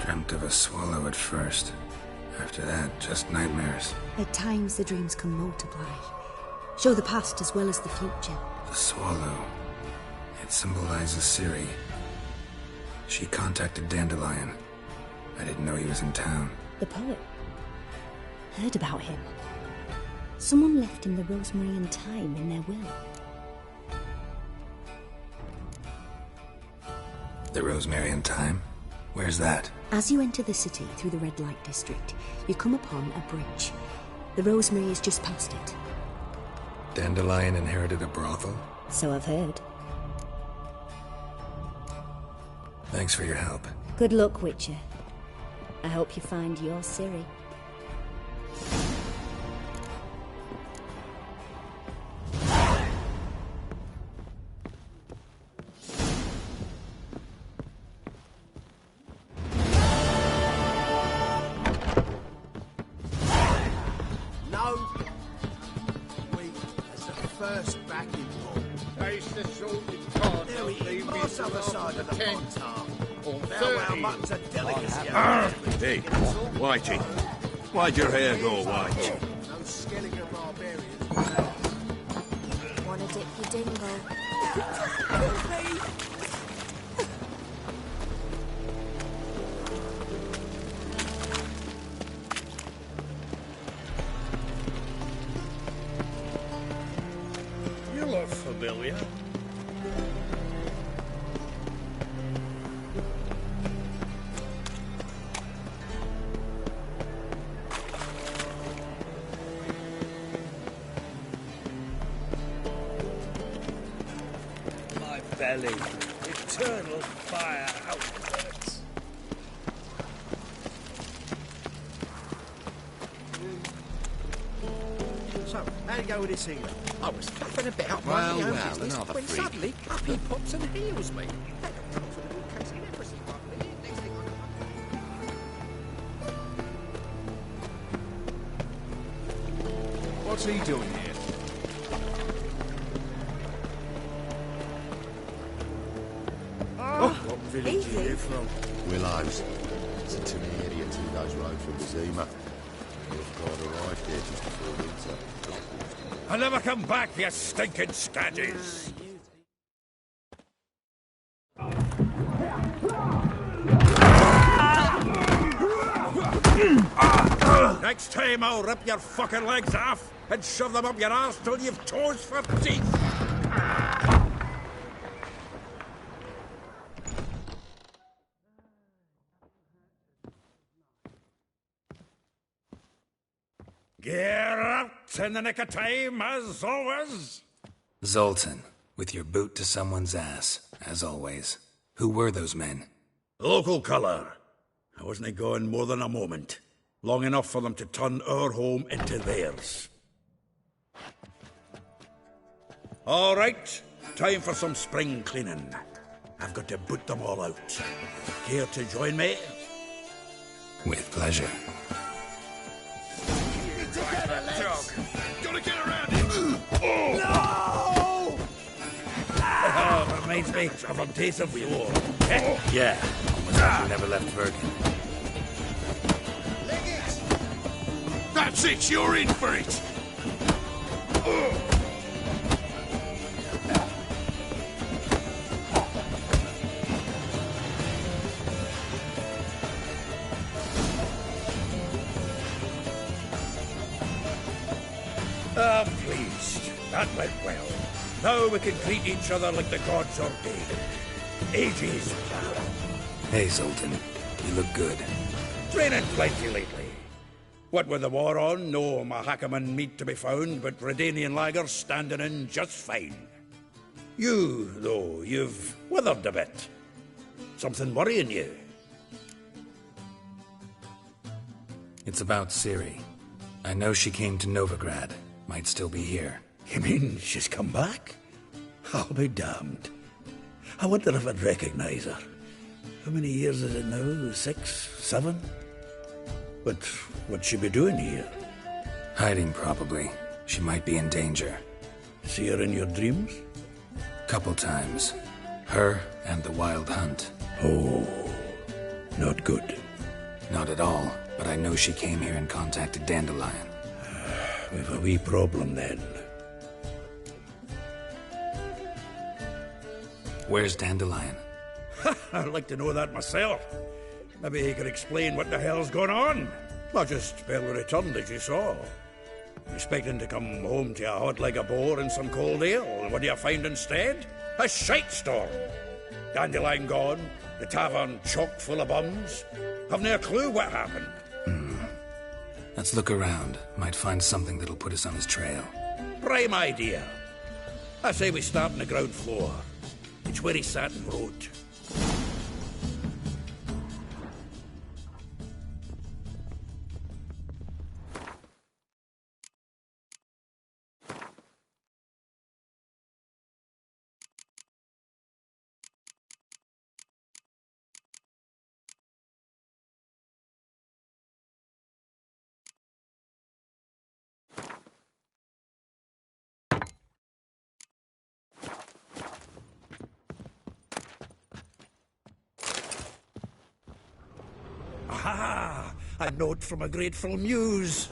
Speaker 9: Dreamt of a swallow at first. After that, just nightmares.
Speaker 17: At times, the dreams can multiply. Show the past as well as the future.
Speaker 9: The swallow. It symbolizes Ciri. She contacted Dandelion. I didn't know he was in town.
Speaker 17: The poet. Heard about him. Someone left him the rosemary and thyme in their will.
Speaker 9: The rosemary and thyme? Where's that?
Speaker 17: As you enter the city through the red light district, you come upon a bridge. The rosemary is just past it.
Speaker 9: Dandelion inherited a brothel?
Speaker 17: So I've heard.
Speaker 9: Thanks for your help.
Speaker 17: Good luck, Witcher. I hope you find your Ciri.
Speaker 2: Hey, Whitey. Why'd your hair go white?
Speaker 12: Wanna dip your dingle?
Speaker 3: You look familiar. Belly. Eternal fire outbursts.
Speaker 6: So, how'd it go with this healer?
Speaker 19: I was flapping about
Speaker 4: Well,
Speaker 19: my own
Speaker 4: well,
Speaker 19: business
Speaker 4: another
Speaker 19: when
Speaker 4: freak.
Speaker 19: suddenly up he pops and heals me.
Speaker 1: What's he doing here?
Speaker 4: What village are you from? Willows. It's a tinny idiot 2 days' road from Zima. You've got arrived here just before winter.
Speaker 1: I'll never come back, you stinking scaddies! Next time I'll rip your fucking legs off and shove them up your arse till you've toes for teeth! Get out in the nick of time, as always!
Speaker 9: Zoltan, with your boot to someone's ass, as always. Who were those men?
Speaker 2: Local colour. I wasn't going more than a moment. Long enough for them to turn our home into theirs. All right, time for some spring cleaning. I've got to boot them all out. Care to join me?
Speaker 9: With pleasure.
Speaker 1: Gotta get around him!
Speaker 2: Oh, reminds me of a days of war.
Speaker 9: Yeah, almost like you never left Bergen.
Speaker 1: That's it, you're in for it!
Speaker 2: I'm pleased. That went well. Now we can greet each other like the gods ordained. Ages plan.
Speaker 9: Hey, Zoltan. You look good.
Speaker 2: Training plenty lately. What with the war on, no Mahakaman meat to be found, but Redanian lagers standing in just fine. You, though, you've withered a bit. Something worrying you?
Speaker 9: It's about Ciri. I know she came to Novigrad. Might still be here.
Speaker 2: You mean she's come back? I'll be damned. I wonder if I'd recognize her. How many years is it now? 6, 7? But what'd she be doing here?
Speaker 9: Hiding, probably. She might be in danger.
Speaker 2: See her in your dreams?
Speaker 9: Couple times. Her and the Wild Hunt.
Speaker 2: Oh, not good.
Speaker 9: Not at all, but I know she came here and contacted Dandelion.
Speaker 2: We've a wee problem then.
Speaker 9: Where's Dandelion?
Speaker 2: I'd like to know that myself. Maybe he could explain what the hell's going on. I just barely returned, as you saw. Expecting to come home to a hot like a boar and some cold ale, and what do you find instead? A shitestorm. Dandelion gone, the tavern chock full of bums. Haven't a clue what happened.
Speaker 9: Let's look around. Might find something that'll put us on his trail.
Speaker 2: Prime idea. I say we start on the ground floor. It's where he sat and wrote. Aha! A note from a grateful muse.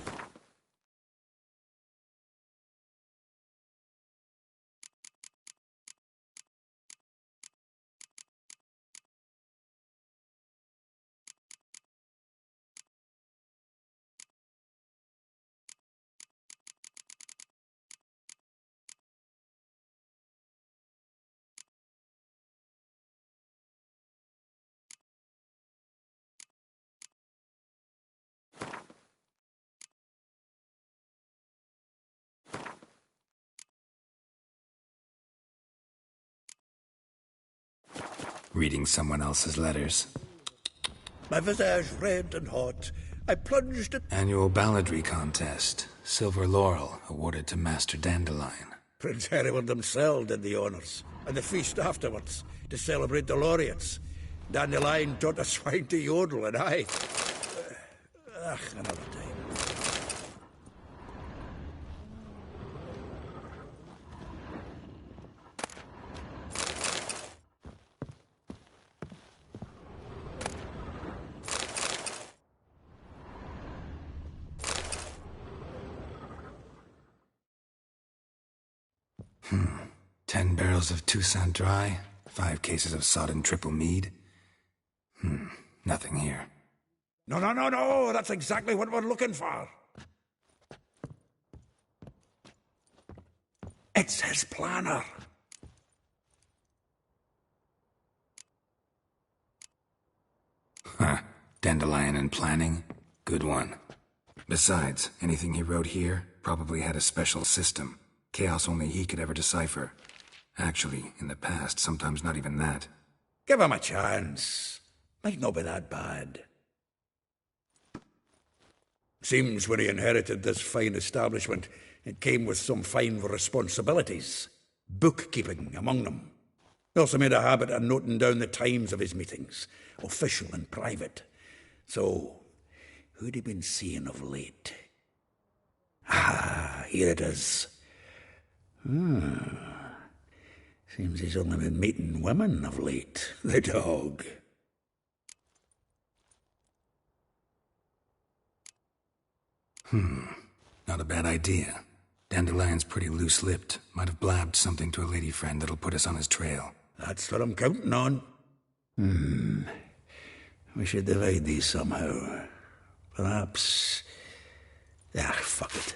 Speaker 9: Reading someone else's letters.
Speaker 2: My visage red and hot, I plunged it.
Speaker 9: Annual balladry contest. Silver laurel awarded to Master Dandelion.
Speaker 2: Prince Hereward himself did the honours, and the feast afterwards, to celebrate the laureates. Dandelion taught a swine to yodel, and I... another time.
Speaker 9: — 10 barrels of Toussaint Dry, 5 cases of sodden triple mead. Nothing here.
Speaker 2: No, that's exactly what we're looking for. It's his planner.
Speaker 9: Dandelion and planning? Good one. Besides, anything he wrote here probably had a special system. Chaos only he could ever decipher. Actually, in the past, sometimes not even that.
Speaker 2: Give him a chance. Might not be that bad. Seems when he inherited this fine establishment, it came with some fine responsibilities. Bookkeeping among them. He also made a habit of noting down the times of his meetings, official and private. So, who'd he been seeing of late? Here it is. Seems he's only been meeting women of late, the dog.
Speaker 9: Not a bad idea. Dandelion's pretty loose-lipped. Might have blabbed something to a lady friend that'll put us on his trail.
Speaker 2: That's what I'm counting on. We should divide these somehow. Perhaps... fuck it.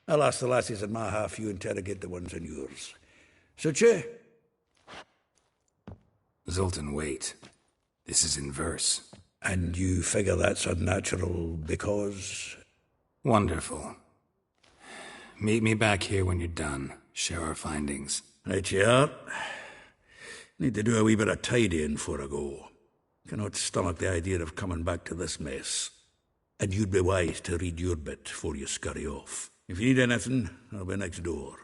Speaker 2: I'll ask the lassies in my half, you interrogate the ones in yours. Suit you?
Speaker 9: Zoltan, wait. This is in verse.
Speaker 2: And you figure that's unnatural because...
Speaker 9: Wonderful. Meet me back here when you're done. Share our findings.
Speaker 2: Right you are. Need to do a wee bit of tidying before I go. Cannot stomach the idea of coming back to this mess. And you'd be wise to read your bit before you scurry off. If you need anything, I'll be next door.